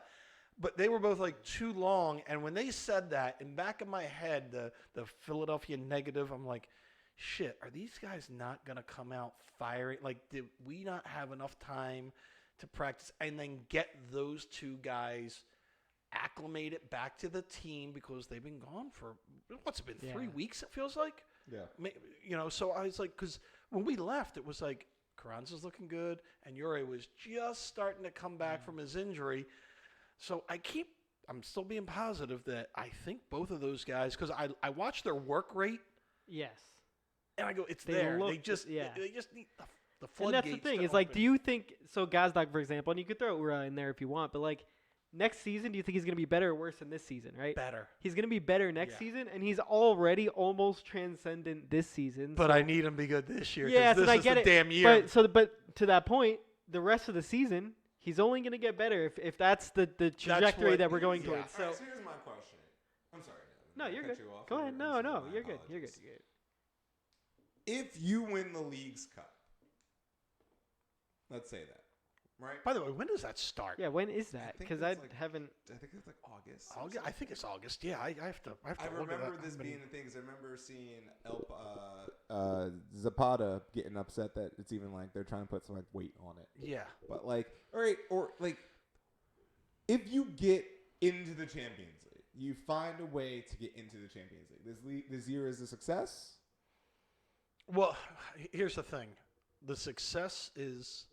But they were both like, too long. And when they said that, in back of my head, the Philadelphia negative, I'm like, shit, are these guys not going to come out firing? Like, did we not have enough time to practice and then get those 2 guys acclimated back to the team because they've been gone for, what's it been, 3 Yeah. weeks, it feels like? Yeah. So I was like, because when we left, it was like Carranza's looking good, and Uri was just starting to come back from his injury. So I'm still being positive that I think both of those guys, because I watched their work rate, Yes. and I go, it's They there. They look- just yeah. they just need the And floodgates. that's the thing. to Is like, open. do you think so? Gazdag, for example, and you could throw Ura in there if you want, but like next season, do you think he's gonna be better or worse than this season? Right? better? He's gonna be better next Yeah. season, and he's already almost transcendent this season. But I need him to be good this year. 'cause yes, this and I is get the it. damn year. But to that point, the rest of the season, he's only gonna get better if that's the trajectory what- that we're going yeah. towards. So so here's my question. I'm sorry. No, Did I you're cut good. you off, Go or ahead. I'm No, sorry, no, my you're good. You're good. apologies. You're good. If you win the League's Cup, let's say that, right? By the way, when does that start? Yeah, when is I that? think Because I it's like- haven't. I think it's like August. or I think it's something. August. Yeah, I have to. I have to. I look at remember that. this I've been- being the thing because I remember seeing Zapata getting upset that it's even like they're trying to put some like weight on it. Yeah. But like, all right, or like, if you get into the Champions League, you find a way to get into the Champions League. This year is a success. Well, here's the thing. The success is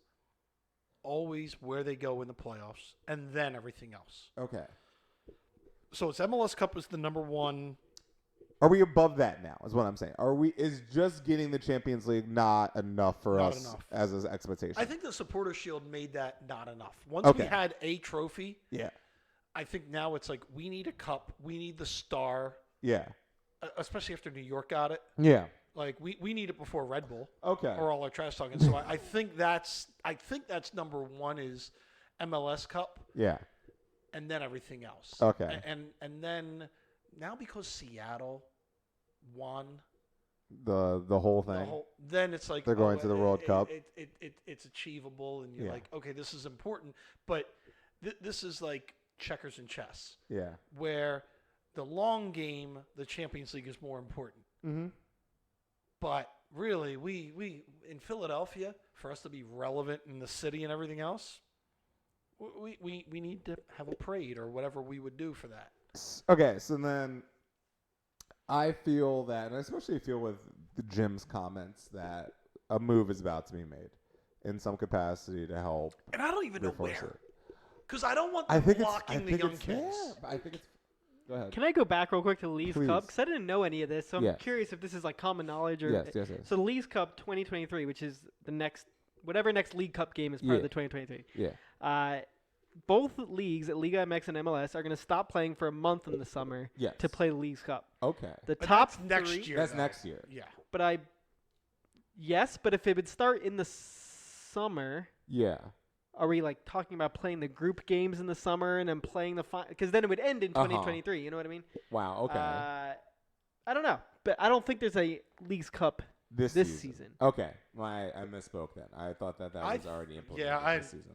always where they go in the playoffs and then everything else. Okay. So it's MLS Cup is the number one. Are we above that now? Is what I'm saying. Is just getting the Champions League not enough for Not us enough. as an expectation? I think the Supporter Shield made that not enough. Once Okay. we had a trophy, Yeah. I think now it's like we need a cup. We need the star, Yeah. especially after New York got it. Yeah. Like we need it before Red Bull Okay. or all our trash talking. So I think that's number one is MLS Cup. Yeah. And then everything else. Okay. And then now because Seattle won The whole thing. the whole, then it's like They're going to the World Cup. It's achievable, and you're Yeah. like, okay, this is important. But this is like checkers and chess, Yeah. where the long game, the Champions League is more important. Mm-hmm. But really, we in Philadelphia, for us to be relevant in the city and everything else, we need to have a parade or whatever we would do for that. Okay, so then I feel that, and I especially feel with the Jim's comments, that a move is about to be made in some capacity to help And I don't even know reinforce where. it. Because I don't want I them think blocking the young kids. Yeah, I think it's Go ahead. Can I go back real quick to the Leagues Please. Cup? Because I didn't know any of this, so I'm Yes. curious if this is like common knowledge or. Yes. So the Leagues Cup 2023, which is the next, whatever next League Cup game is part Yeah. of the 2023. Yeah. Both leagues, at Liga MX and MLS, are going to stop playing for a month in the summer Yes. to play the Leagues Cup. Okay. The But top that's next three, year. That's though. next year. Yeah. but if it would start in the summer, Yeah. are we like talking about playing the group games in the summer and then playing the final? Because then it would end in 2023. You know what I mean? Wow. Okay. I don't know, but I don't think there's a Leagues Cup this season. Okay. I misspoke then. I thought that I- was already implemented yeah, this season.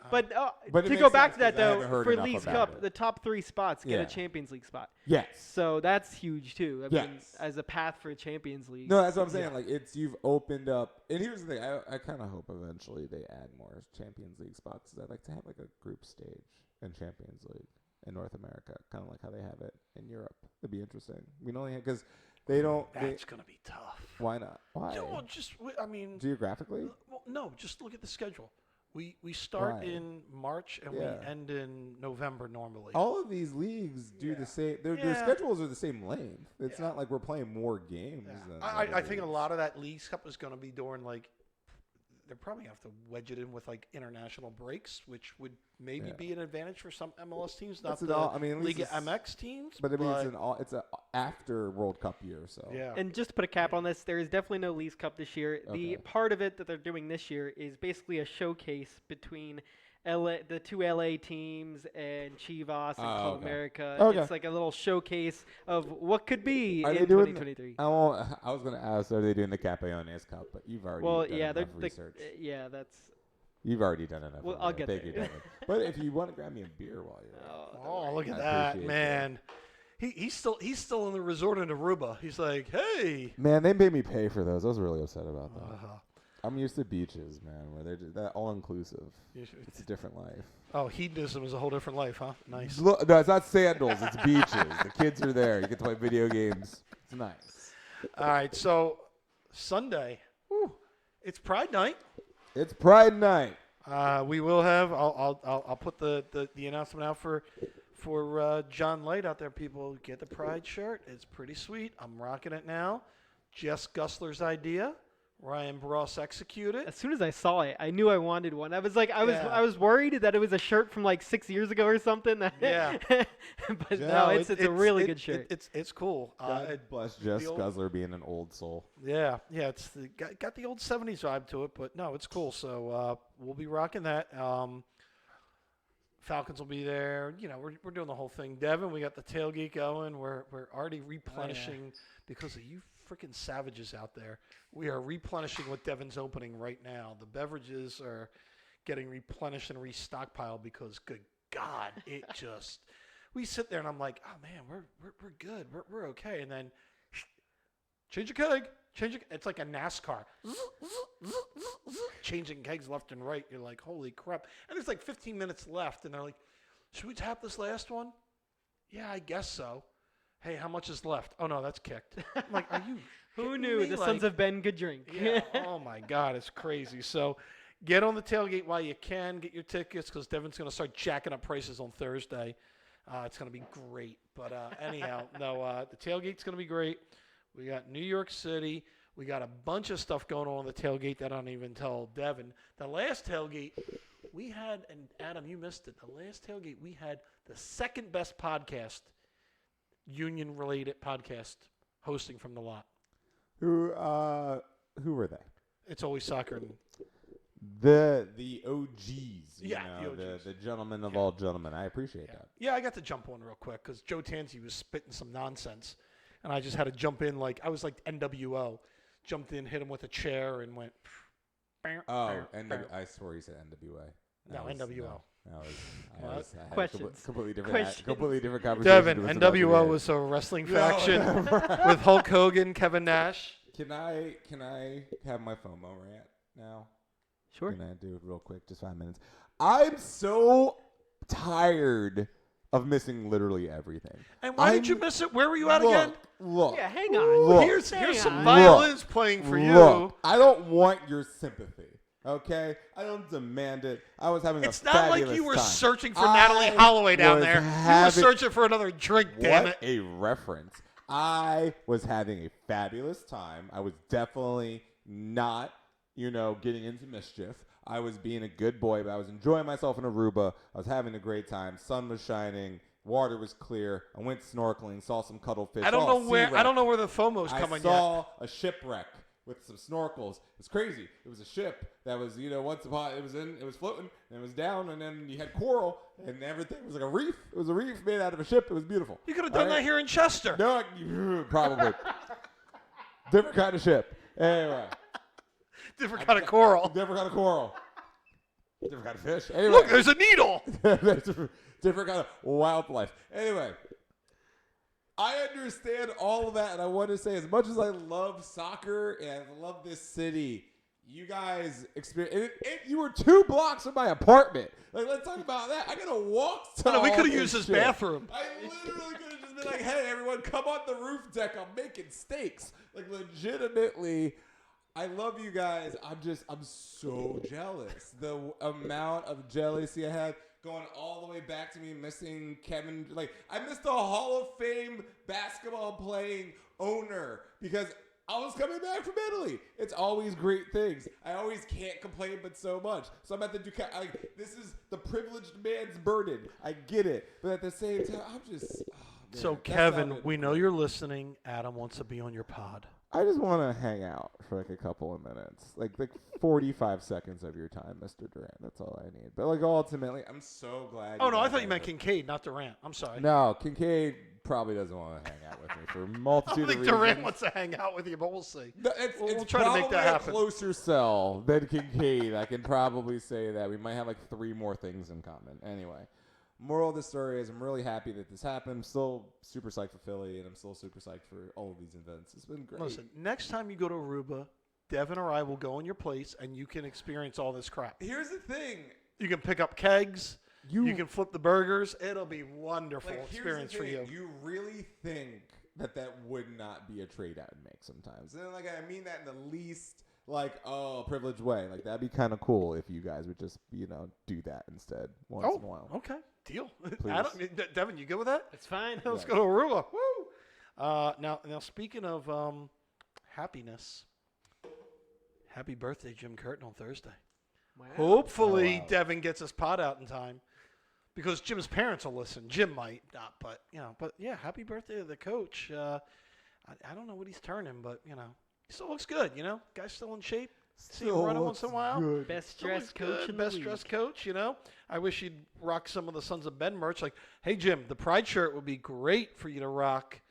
But, But it to makes go back sense to that 'cause I haven't though, heard for enough Leagues about Cup, it. the top 3 spots get Yeah. a Champions League spot. Yes. So that's huge too. I mean, Yes. as a path for a Champions League. No, that's what I'm saying. Yeah. Like you've opened up, and here's the thing. I kind of hope eventually they add more Champions League spots. 'Cause I'd like to have like a group stage in Champions League in North America, kind of like how they have it in Europe. It'd be interesting. We only because they don't. That's gonna be tough. Why not? Why? Yeah, well, I mean, Geographically? well, no. Just look at the schedule. We start Why? in March and Yeah. we end in November normally. All of these leagues do Yeah. the same. Their Yeah. schedules are the same length. It's Yeah. not like we're playing more games. Yeah. Than I other think a leagues. lot of that Leagues Cup is going to be during like they're probably gonna have to wedge it in with like international breaks, which would maybe Yeah. be an advantage for some MLS teams, not That's the it all. I mean, at least Liga it's- MX teams. But I mean, it's a after World Cup year, so yeah. And just to put a cap on this, there is definitely no Leagues Cup this year. The Okay. part of it that they're doing this year is basically a showcase between the 2 LA teams and Chivas and Oh, Club okay. America. Okay. It's like a little showcase of what could be Are in they doing 2023. I was going to ask, are they doing the Capeones Cup? But you've already Well, done yeah, enough research. that's. You've already done enough. Well, of I'll it. get Thank you, there. Devin. But if you want to grab me a beer while you're at it. Oh, look at I that, appreciate man. He's still in the resort in Aruba. He's like, hey. Man, they made me pay for those. I was really upset about that. Uh-huh. I'm used to beaches, man, where they're just, that all inclusive. It's a different life. Oh, hedonism is a whole different life, huh? Nice. Look, no, it's not sandals. It's beaches. The kids are there. You get to play video games. It's nice. All right, so Sunday, it's Pride Night. It's Pride Night. We will have. I'll put the announcement out for John Light out there. People get the Pride shirt. It's pretty sweet. I'm rocking it now. Jess Gussler's idea. Ryan Bross executed. As soon as I saw it, I knew I wanted one. I was like, I Yeah. was worried that it was a shirt from like 6 years ago or something. Yeah. But no, it's a really good shirt. It's cool. God bless Jess the old- Guzzler being an old soul. Yeah, it's got the old 70s vibe to it, but no, it's cool. So we'll be rocking that. Falcons will be there. You know, we're doing the whole thing. Devin, we got the tailgate going. We're already replenishing because of you freaking savages out there. We are replenishing what Devin's opening right now. The beverages are getting replenished and restockpiled because, good God, it just. We sit there and I'm like, oh man, we're good. We're okay. And then change your keg. It's like a NASCAR. Changing kegs left and right. You're like, holy crap. And there's like 15 minutes left. And they're like, should we tap this last one? Yeah, I guess so. Hey, how much is left? Oh, no, that's kicked. I'm like, are you Who kidding knew me? the Like, Sons of Ben could drink? yeah. Oh, my God. It's crazy. So get on the tailgate while you can. Get your tickets because Devin's going to start jacking up prices on Thursday. It's going to be great. But anyhow, no, the tailgate's going to be great. We got New York City. We got a bunch of stuff going on the tailgate that I don't even tell Devin. The last tailgate we had, and Adam, you missed it. The last tailgate we had the second best podcast, union-related podcast, hosting from the lot. Who were they? It's Always Soccer. And The OGs. Yeah, know, the OGs. the gentlemen of all gentlemen. I appreciate that. Yeah, I got to jump on real quick because Joe Tanzi was spitting some nonsense, and I just had to jump in like I was like NWO. Jumped in, hit him with a chair, and went. Oh, I swore you said NWA. No, NWO. I had a Questions. completely different, Questions. completely different conversation. Devin, to what's about to NWO be was a wrestling had. faction No. with Hulk Hogan, Kevin Nash. Can I have my FOMO rant now? Sure. Can I do it real quick? Just 5 minutes. I'm so tired of missing literally everything. And why did you miss it? Where were you at again? Look. Yeah, hang on. Look. Here's Hang some on. violins playing for you. Look, I don't want your sympathy. Okay, I don't demand it. I was having It's a not like fabulous you were time. searching for Natalie Holloway down was there. You were having- searching for another drink, damn What it. a reference. I was having a fabulous time. I was definitely not, getting into mischief. I was being a good boy, but I was enjoying myself in Aruba. I was having a great time. Sun was shining. Water was clear. I went snorkeling, saw some cuttlefish. I don't saw a know sea where wreck. I don't know where the FOMO's I coming saw a shipwreck with some snorkels. It's crazy. It was a ship that was, once upon it was floating and it was down, and then you had coral and everything. It was like a reef. It was a reef made out of a ship. It was beautiful. yet. You could have done that here in Chester. No, probably different kind of ship. Anyway, Different kind of coral. different kind of coral. Different kind of fish. Anyway, Look, there's a needle. different kind of wildlife. Anyway, I understand all of that, and I want to say, as much as I love soccer and I love this city, you guys experience. You were 2 blocks from my apartment. Like, let's talk about that. I gotta walk to. No, we all could have this used his shit. bathroom. I literally could have just been like, "Hey, everyone, come on the roof deck. I'm making steaks." Like, legitimately. I love you guys. I'm so jealous. The amount of jealousy I had going all the way back to me missing Kevin. Like, I missed a Hall of Fame basketball playing owner because I was coming back from Italy. It's always great things. I always can't complain but so much. So I'm at the Ducati. Like, this is the privileged man's burden. I get it. But at the same time, I'm just... oh, man, So, that Kevin, sounded we know great. you're listening. Adam wants to be on your pod. I just want to hang out for like a couple of minutes, like 45 seconds of your time, Mr. Durant. That's all I need. But like ultimately, I'm so glad. Oh, no, I guys thought you are meant there. Kincaid, not Durant. I'm sorry. No, Kincaid probably doesn't want to hang out with me for a I multitude don't of think reasons. Durant wants to hang out with you, but we'll see. No, it's We'll it's try to make probably that happen. a closer sell than Kincaid. I can probably say that. We might have like 3 more things in common. Anyway, moral of the story is I'm really happy that this happened. I'm still super psyched for Philly, and I'm still super psyched for all of these events. It's been great. Listen, next time you go to Aruba, Devin or I will go in your place, and you can experience all this crap. Here's the thing. You can pick up kegs. You can flip the burgers. It'll be wonderful Like, here's the experience for you. thing. You really think that would not be a trade I would make sometimes. And like I mean that in the least privileged way. Like that'd be kind of cool if you guys would just, do that instead once in a while. Okay. Deal. Please. Devin, you good with that? It's fine. Let's go to Aruba. Woo! Now, speaking of happiness, happy birthday, Jim Curtin, on Thursday. Wow. Hopefully, Oh, wow. Devin gets his pot out in time, because Jim's parents will listen. Jim might not, but yeah, happy birthday to the coach. I don't know what he's turning, but he still looks good. Guy's still in shape. See him running once in a while. Good. Best Still looks dressed coach good, in the best league. dressed coach. I wish he'd rock some of the Sons of Ben merch. Like, hey Jim, the Pride shirt would be great for you to rock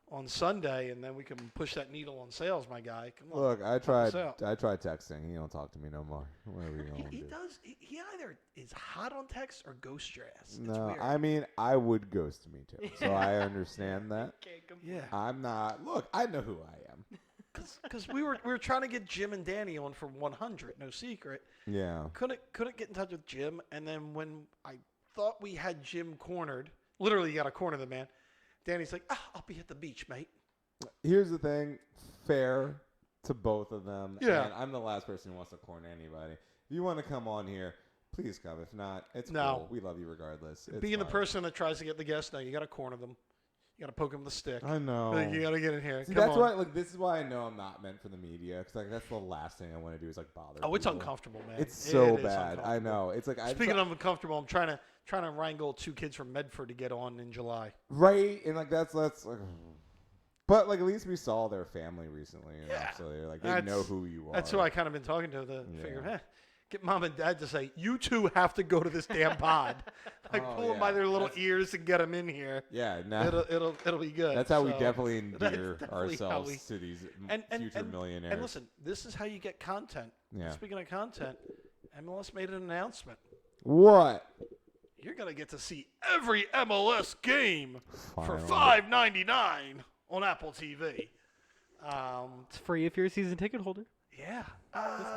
on Sunday, and then we can push that needle on sales, my guy. Come on. Look, I us tried out. texting. He don't talk to me no more. What are we going to He do? does. He either is hot on text or ghosts your ass. It's No, weird. I mean, I would ghost me too. So I understand that. Can't come- Yeah, I'm not. Look, I know who I am. because we were trying to get Jim and Danny on for 100, no secret. Yeah. Couldn't get in touch with Jim, and then when I thought we had Jim cornered, literally you got to corner the man. Danny's like, I'll be at the beach, mate. Here's the thing, fair to both of them. Yeah. And I'm the last person who wants to corner anybody. If you want to come on here, please come. If not, it's No. cool. We love you regardless. It's Being the fine. person that tries to get the guests, no, you got to corner them. You got to poke them with the stick. I know. Like, you got to get in here. See, Come that's on. why. This is why I know I'm not meant for the media. Because that's the last thing I want to do is bother. Oh, it's people. uncomfortable, man. It's so It is bad. I uncomfortable. know. It's like Speaking of uncomfortable, I'm trying to wrangle 2 kids from Medford to get on in July. right, and that's like. But at least we saw their family recently, and Yeah. so they're they That's- know who you are. That's who I kind of been talking to. Figure, Yeah. get mom and dad to say, you two have to go to this damn pod. Oh, Pull them by yeah. their little That's- ears and get them in here. Yeah, nah, It'll be good. that's how we So- definitely that's endear definitely how ourselves we- to these and future millionaires. And listen, this is how you get content. Yeah. Speaking of content, MLS made an announcement. What? You're gonna get to see every MLS game for Finally. $5.99 on Apple TV. It's free if you're a season ticket holder. Yeah. That's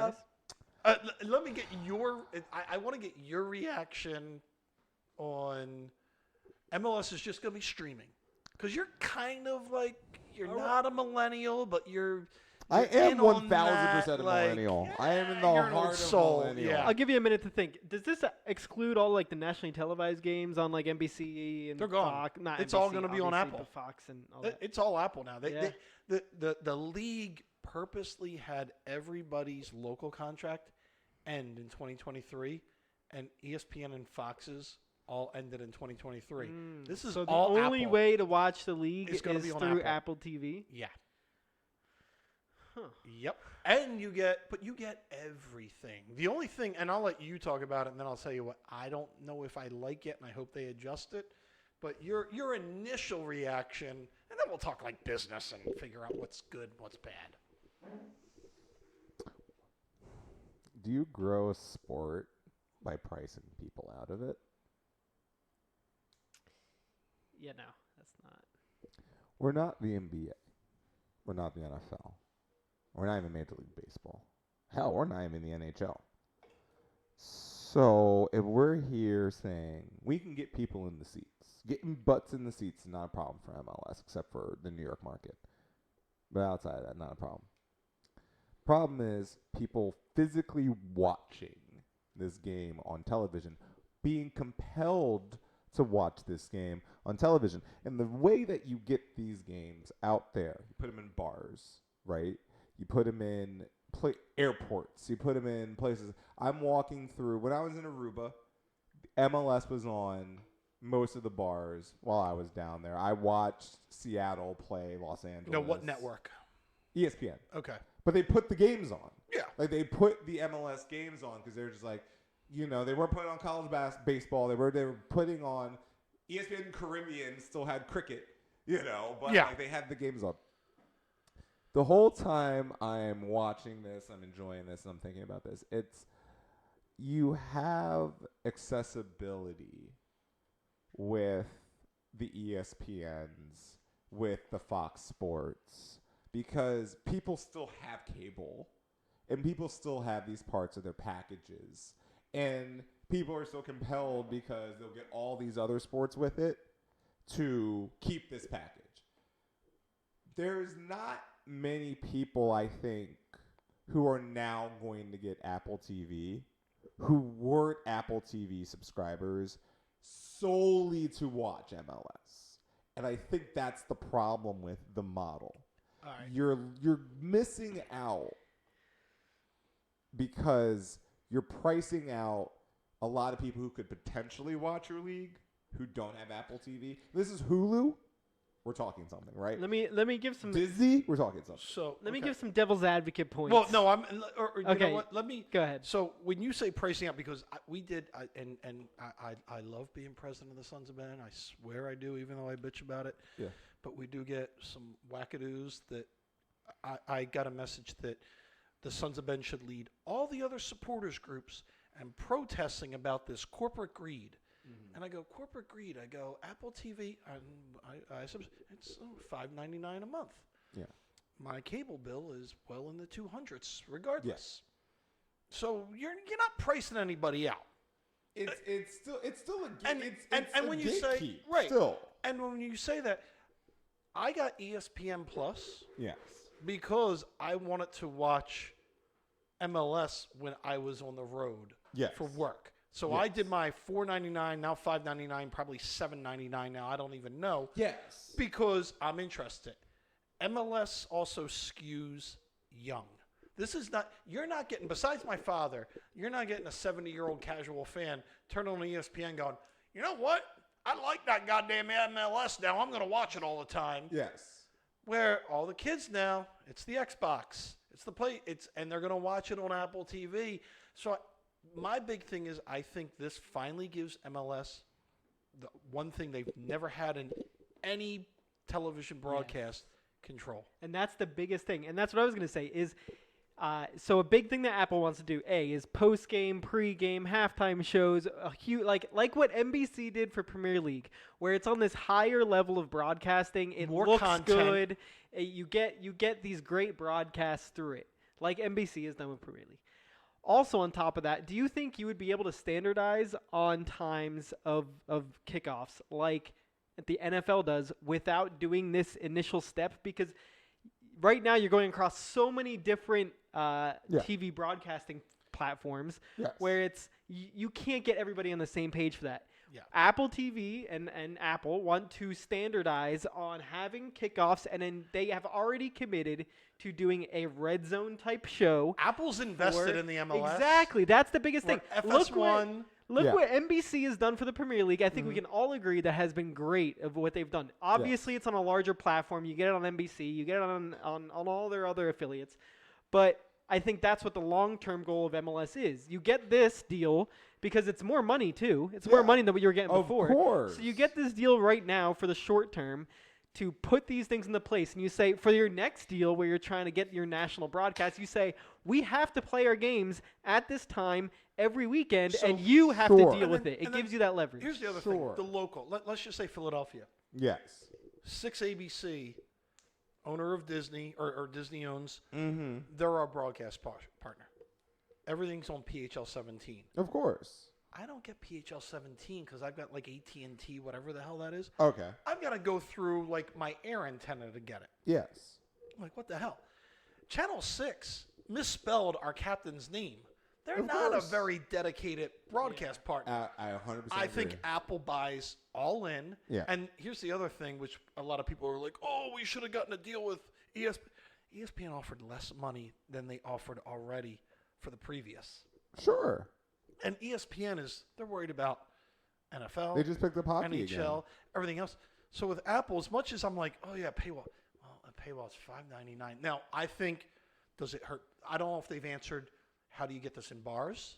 nice. Let me get your. I want to get your reaction on MLS is just going to be streaming, because you're kind of like you're not a millennial, but you're I you're am in on 1,000% that, a like, millennial. I am in the you're an old heart of soul, millennial. yeah. I'll give you a minute to think. Does this exclude all like the nationally televised games on like NBC and They're gone. Fox? Not It's NBC, all gonna be on obviously, Apple. but Fox and all that. It's all Apple now. Yeah. The league purposely had everybody's local contract end in 2023, and ESPN and Fox's all ended in 2023. This is So the all only Apple. way to watch the league It's is gonna be on through Apple. Apple TV. Yeah. Huh. Yep. And you get everything. The only thing, and I'll let you talk about it, and then I'll tell you what I don't know if I like it, and I hope they adjust it. But your initial reaction, and then we'll talk like business and figure out what's good, and what's bad. Do you grow a sport by pricing people out of it? Yeah, no, that's not. We're not the NBA. We're not the NFL. We're not even Major League Baseball. Hell, we're not even the NHL. So if we're here saying we can get people in the seats, getting butts in the seats is not a problem for MLS, except for the New York market. But outside of that, not a problem. Problem is people physically watching this game on television, being compelled to watch this game on television. And the way that you get these games out there, you put them in bars, right? You put them in airports. You put them in places. I'm walking through. When I was in Aruba, MLS was on most of the bars while I was down there. I watched Seattle play Los Angeles. No, what network? ESPN. Okay. But they put the games on. Yeah. Like they put the MLS games on because they're just like, you know, they weren't putting on college baseball. They were putting on ESPN Caribbean still had cricket, you know, but Yeah. like, they had the games on. The whole time I'm watching this, I'm enjoying this, and I'm thinking about this. It's you have accessibility with the ESPNs, with the Fox Sports, because people still have cable and people still have these parts of their packages. And people are so compelled because they'll get all these other sports with it to keep this package. There's not many people, I think, who are now going to get Apple TV who weren't Apple TV subscribers solely to watch MLS. And I think that's the problem with the model. All right. You're missing out because you're pricing out a lot of people who could potentially watch your league who don't have Apple TV. This is Hulu. We're talking something, right? Let me give some. Disney. We're talking something. So Let me okay. give some devil's advocate points. Well, no, you Okay. know what? Let me Go ahead. So when you say pricing out, because I love being president of the Sons of Ben. I swear I do, even though I bitch about it. Yeah. But we do get some wackadoos that I got a message that the Sons of Ben should lead all the other supporters groups and protesting about this corporate greed. And I go, corporate greed. I go, Apple TV. It's $5.99 a month. Yeah. My cable bill is well in the 200s, regardless. Yes. So you're not pricing anybody out. It's still a And it's and a when you say gatekeep right, still. and when you say that, I got ESPN Plus Yes. because I wanted to watch MLS when I was on the road Yes. for work. So Yes. I did my $4.99, now $5.99, probably $7.99 now. I don't even know. Yes. Because I'm interested. MLS also skews young. This is not, you're not getting, besides my father, you're not getting a 70-year-old casual fan turning on ESPN going, you know what? I like that goddamn MLS now. I'm going to watch it all the time. Yes. Where all the kids now, it's the Xbox. It's the play. And they're going to watch it on Apple TV. So my big thing is I think this finally gives MLS the one thing they've never had in any television broadcast, control. And that's the biggest thing. And that's what I was going to say is, so a big thing that Apple wants to do, is post-game, pre-game, halftime shows, a huge, like what NBC did for Premier League, where it's on this higher level of broadcasting. It More looks content. good. You get these great broadcasts through it, like NBC has done with Premier League. Also, on top of that, do you think you would be able to standardize on times of kickoffs like the NFL does without doing this initial step? Because right now you're going across so many different Yeah. TV broadcasting platforms Yes. where you can't get everybody on the same page for that. Yeah. Apple TV and Apple want to standardize on having kickoffs, and then they have already committed to doing a red zone type show. Apple's invested for- in the MLS. Exactly. That's the biggest thing. Or Look FS1. Look Yeah. what NBC has done for the Premier League. I think we can all agree that has been great of what they've done. Obviously, it's on a larger platform. You get it on NBC. You get it on all their other affiliates. But I think that's what the long-term goal of MLS is. You get this deal because it's more money, too. It's more Yeah. money than what you were getting Of before. course. So you get this deal right now for the short term to put these things into place. And you say, for your next deal where you're trying to get your national broadcast, you say, we have to play our games at this time every weekend, So- and you have Sure. to deal And with then- it. It and then gives you that leverage. Here's the other Sure. thing. The local. Let's just say Philadelphia. Yes. 6 ABC, owner of Disney, or Disney owns, Mm-hmm. they're our broadcast partner. Everything's on PHL 17. Of course. I don't get PHL 17 because I've got like AT&T, whatever the hell that is. Okay. I've got to go through like my air antenna to get it. Yes. I'm like, what the hell? Channel 6 misspelled our captain's name. They're Of not course. a very dedicated broadcast partner. I 100% I think agree. Apple buys all in. Yeah. And here's the other thing, which a lot of people are like, oh, we should have gotten a deal with ESPN. ESPN offered less money than they offered already for the previous. Sure. And ESPN they're worried about NFL, They just picked up hockey NHL, again. everything else. So with Apple, as much as I'm like, oh yeah, paywall. Well, a paywall's $5.99. Now, I think, does it hurt? I don't know if they've answered, how do you get this in bars?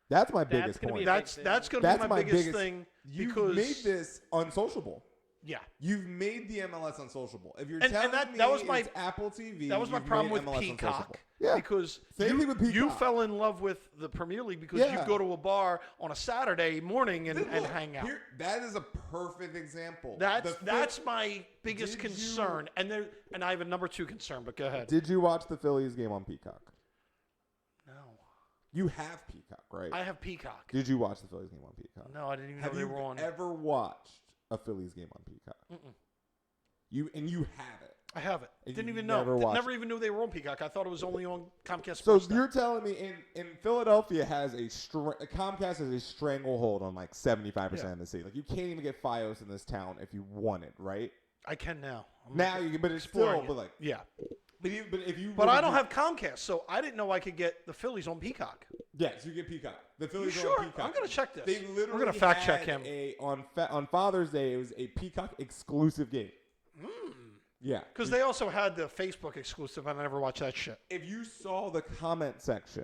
That's my That's biggest gonna be point. a That's thing. that's going to That's be my my biggest, biggest- thing You've because made this unsociable. yeah. You've made the MLS unsociable. If you're And telling that- me that was my- it's Apple TV, That was my you've problem made with MLS Peacock. unsociable. Yeah. Because Same thing with you Peacock. fell in love with the Premier League because Yeah. you go to a bar on a Saturday morning and Look, hang out. that is a perfect example. That's my biggest Did you- concern. And I have a number 2 concern, but go ahead. Did you watch the Phillies game on Peacock? No. You have Peacock, right? I have Peacock. Did you watch the Phillies game on Peacock? No, I didn't even Have know they you were on. ever watched a Phillies game on Peacock? Mm-mm. You have it. I have it. And Didn't you've even know. never watched Never even knew they were on Peacock. I thought it was only on Comcast So Sportsnet. you're telling me in Philadelphia has Comcast has a stranglehold on like 75% of the city. Like you can't even get FiOS in this town if you want it, right? I can now. I'm Now you can, but it's exploring still, it. but like, Yeah. if you, But I don't have Comcast, so I didn't know I could get the Phillies on Peacock. Yes, you get Peacock. The You Phillies are sure? on Peacock. I'm going to check this. They literally We're going to fact check had him. on Father's Day. It was a Peacock exclusive game. Yeah, Because they also had the Facebook exclusive, and I never watched that shit. if you saw the comment section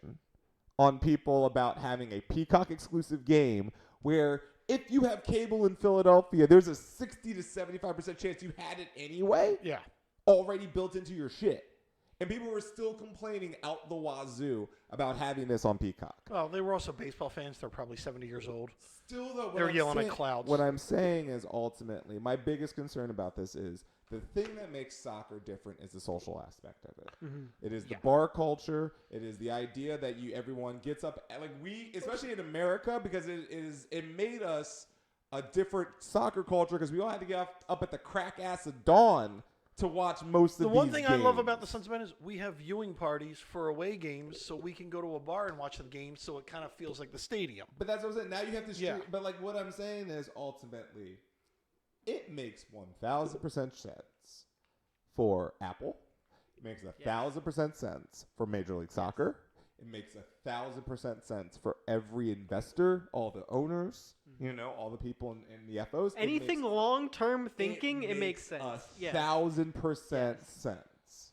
on people about having a Peacock exclusive game, where if you have cable in Philadelphia, there's a 60 to 75% chance you had it anyway, Yeah. already built into your shit. And people were still complaining out the wazoo about having this on Peacock. Well, they were also baseball fans. They're probably 70 years old. Still, though, They were yelling at clouds. What I'm saying is ultimately, my biggest concern about this is the thing that makes soccer different is the social aspect of it. It is the bar culture. It is the idea that everyone gets up, like especially in America, because it made us a different soccer culture because we all had to get up at the crack ass of dawn to watch most of The these one thing I love games. about the Sons of Ben is we have viewing parties for away games, so we can go to a bar and watch the game, so it kind of feels like the stadium. But that's what I'm saying. Now you have to. Yeah. But like what I'm saying is ultimately, it makes 1,000% sense for Apple. It makes 1,000% sense for Major League Soccer. It makes 1,000% sense for every investor, all the owners, all the people in the FOs. Anything long-term thinking, it makes sense. 1,000% sense.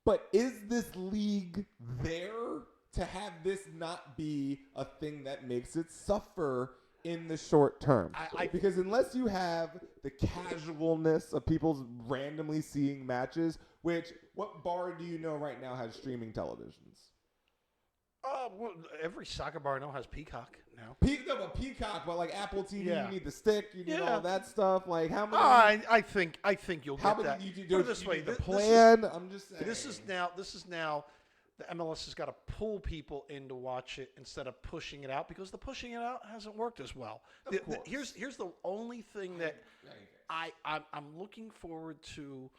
But is this league there to have this not be a thing that makes it suffer in the short term? Because unless you have the casualness of people randomly seeing matches, which what bar do you know right now has streaming televisions? Well, every soccer bar I know has Peacock now. Peacock, but like Apple TV, Yeah. you need the stick, you need Yeah. all that stuff. Like how many? I think you'll How get many that. you Put do it this way, the this is- plan? I'm just saying. This is now the MLS has got to pull people in to watch it instead of pushing it out because the pushing it out hasn't worked as well. course. Here's the only thing that I'm looking forward to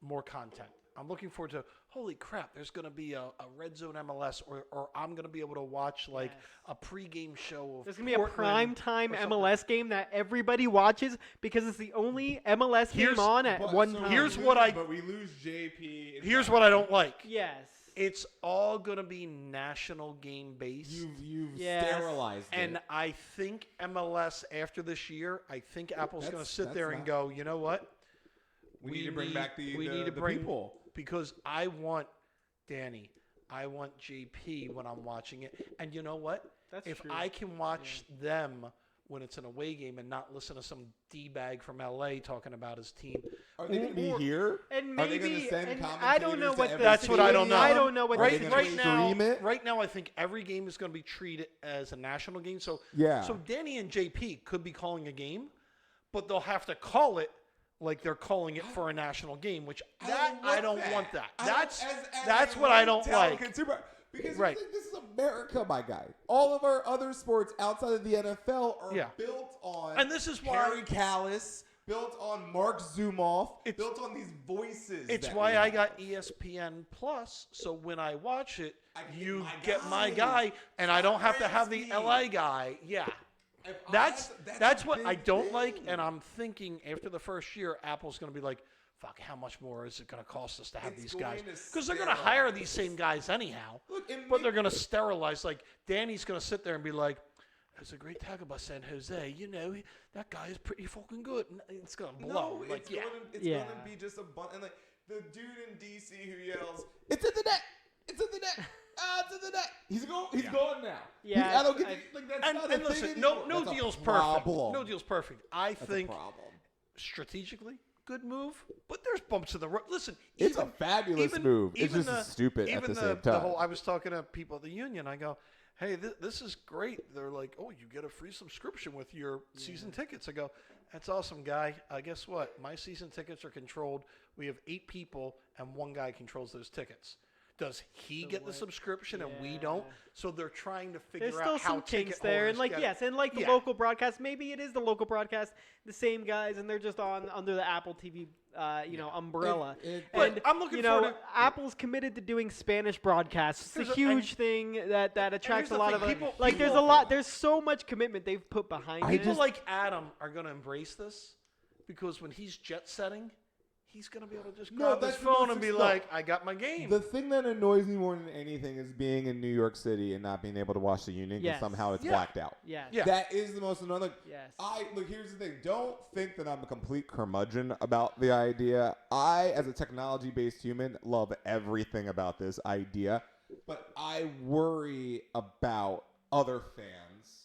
more content. I'm looking forward to, holy crap, there's going to be a Red Zone MLS, or I'm going to be able to watch like Yes. a pregame show of There's gonna be a Portland prime time or something. MLS game that everybody watches because it's the only MLS Here's- game on at But- one so time. Here's what I- But we lose JP. Here's what I don't like. Yes. It's all going to be national game based. You've Yes. sterilized And it. I think MLS after this year, I think Apple's going to That's- sit there that's and not- go, you know what? We need to bring back the people. Because I want Danny, I want JP when I'm watching it. And you know what? That's if true. I can watch them when it's an away game and not listen to some D-bag from LA talking about his team. Are they going to be or- here? And Are they maybe, gonna send and I don't know commentators what to the That's what I don't know. I don't know what Are the they Right, gonna right situation- now, stream it? right now, I think every game is going to be treated as a national game. So, Yeah. So Danny and JP could be calling a game, but they'll have to call it like they're calling it for a national game, which I don't want that. That's a what I don't retail like. Consumer, because Right. this is America, my guy. All of our other sports outside of the NFL are Yeah. built on And this is why- Harry Callis, built on Mark Zumoff, It's- built on these voices. It's that why we I have. got ESPN Plus, so when I watch it, I can you get get my my guy. guy, and I don't have to have the Transmit. LA guy. Yeah. If I- That's a what I big don't like, thing. and I'm thinking after the first year, Apple's going to be like, "Fuck, how much more is it going to cost us to have It's these guys?" going to Because they're going to hire sterilize. these same guys anyhow, Look, and but we- they're going to sterilize. Like Danny's going to sit there and be like, "There's a great tagger by San Jose. You know, that guy is pretty fucking good." And it's going to blow. No, like, it's yeah. it's Yeah. gonna be just a bunch. And like the dude in DC who yells, "It's in the net! It's in the net! Ah, it's in the net!" He's gone now. Yeah, I don't get I- like that's And, not a and thing listen, anymore. no That's a deal's perfect. problem. No deal's perfect. I That's think a problem. strategically, good move, but there's bumps in the road. Listen, It's even, a fabulous move. It's even just stupid at even the same time. I was talking to people at the union. I go, "Hey, this is great." They're like, "Oh, you get a free subscription with your season tickets." I go, "That's awesome, guy. Guess what? My season tickets are controlled. We have 8 people, and one guy controls those tickets. Does he So get the what- subscription and we yeah. don't?" So they're trying to figure There's still out how some kinks ticket there, and holders like get it. yes, and like the Yeah. local broadcast, maybe it is the local broadcast, the same guys, and they're just on under the Apple TV, umbrella. But And I'm looking you know, forward to- Apple's committed to doing Spanish broadcasts. It's a There's a- huge thing that attracts a the lot thing, of people- like. There's a people- lot. There's so much commitment they've put behind it. People like Adam are going to embrace this because when he's jet setting, he's going to be able to just No, grab his that's the phone most and be ex- like, "I got my game." The thing that annoys me more than anything is being in New York City and not being able to watch the Union because Yes. somehow it's Yeah. blacked out. Yes. Yeah. That is the most annoying. Like, Yes. look. Here's the thing. Don't think that I'm a complete curmudgeon about the idea. I, as a technology-based human, love everything about this idea, but I worry about other fans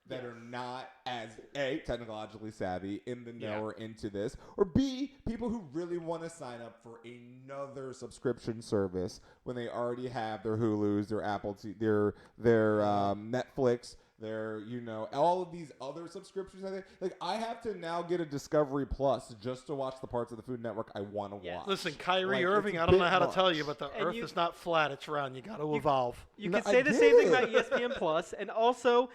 that are not as A, technologically savvy, in the know Yeah. or into this, or B, people who really want to sign up for another subscription service when they already have their Hulus, their Apple, their Netflix, their all of these other subscriptions. I think like I have to now get a Discovery Plus just to watch the parts of the Food Network I want to Yes. watch. Listen, Kyrie Like, Irving, it's I a don't know bit how to much. tell you, but the And Earth you- is not flat; it's round. You got to evolve. You No, could say I the same thing get about it. ESPN Plus, and also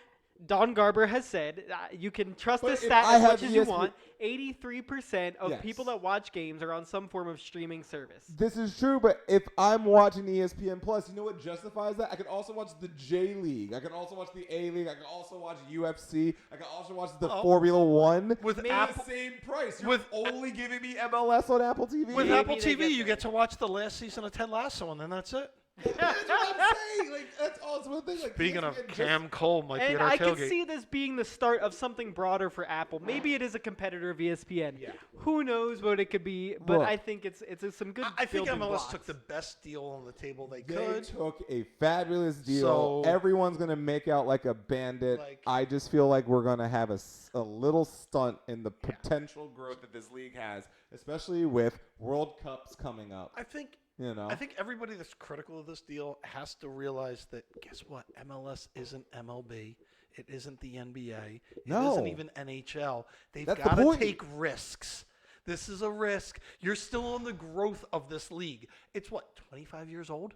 Don Garber has said you can trust But this if stat I as have much as you ESPN want. 83% of Yes. people that watch games are on some form of streaming service. This is true, but if I'm watching ESPN Plus, you know what justifies that? I can also watch the J League. I can also watch the A League. I can also watch UFC. I can also watch the Oh. Formula One. With For the Apple, same price. You're with- only giving me MLS on Apple TV. with Maybe Apple they TV, get you there. get to watch the last season of Ted Lasso, and then that's it. That's what I'm saying. Like that's also one thing. Like Speaking of ESPN just- Cam Cole, might be And at our I could tailgate. see this being the start of something broader for Apple. Maybe it is a competitor of ESPN. Yeah. Who knows what it could be? But Look. I think it's some good. I think building MLS blocks. took the best deal on the table they They could. took a fabulous deal. So- Everyone's gonna make out like a bandit. Like- I just feel like we're gonna have a little stunt in the potential growth that this league has, especially with World Cups coming up. I think I think everybody that's critical of this deal has to realize that guess what? MLS isn't MLB. It isn't the NBA. It No. isn't even NHL. They've That's the got to point. take risks. This is a risk. You're still on the growth of this league. It's what, 25 years old?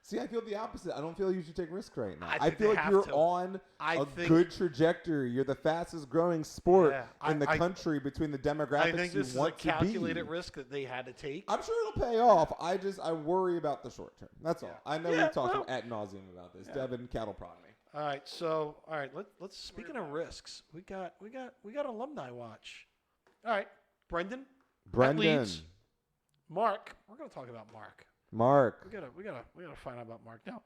See, I feel the opposite. I don't feel you should take risks right now. I I think feel they like have you're to. on I a think- good trajectory. You're the fastest growing sport Yeah, in the I- country between the I demographics think you this is a want to calculated be. risk that they had to take. I'm sure it'll pay off. I worry about the short term. That's all. I know Yeah, we've talked well- ad nauseum about this. Yeah. Devin cattle prodding me. All right. Let's speaking of risks, we got alumni watch. All right, Brendan, Brendan, Leeds. Mark. We're gonna talk about Mark. Mark, We gotta find out about Mark now.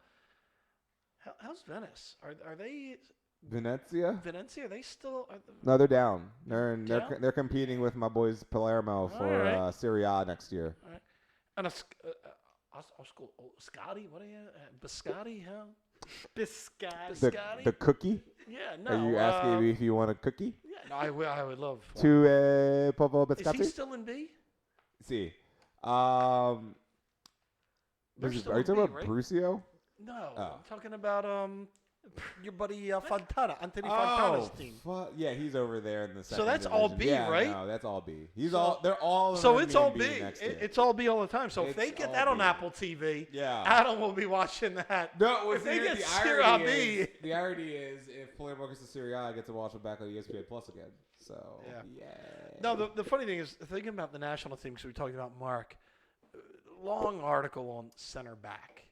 How's Venice? Are they Venezia. Venezia? Are they still? No, they're down. They're Down? they're competing with my boys Palermo for right. Serie A next year. All right. And Scotty, what are you? Biscotti, huh? Biscotti. The, Biscotti? the cookie? Yeah, no. Are you asking me if you want a cookie? Yeah, no, I would love. one. To Povo Is he Biscotti? still in B? See. They're Are you still talking in B, about right? Brucio? No, Oh. I'm talking about your buddy Fontana, Anthony Fontana's team. Yeah, he's over there in the second. that's all division. B, yeah, right? No, that's all B. He's So- all. They're all. So in it's all B. B next year. It's all B all the time. So if It's they get all that on B. Apple TV, Yeah. Adam will be watching that. No, if they get the Serie irony B. is, the irony is if Palermo gets to Serie A, I get to watch it back on ESPN Plus again. So Yeah. yeah. No, the funny thing is thinking about the national team. Because we were talking about Mark. Long article on center back.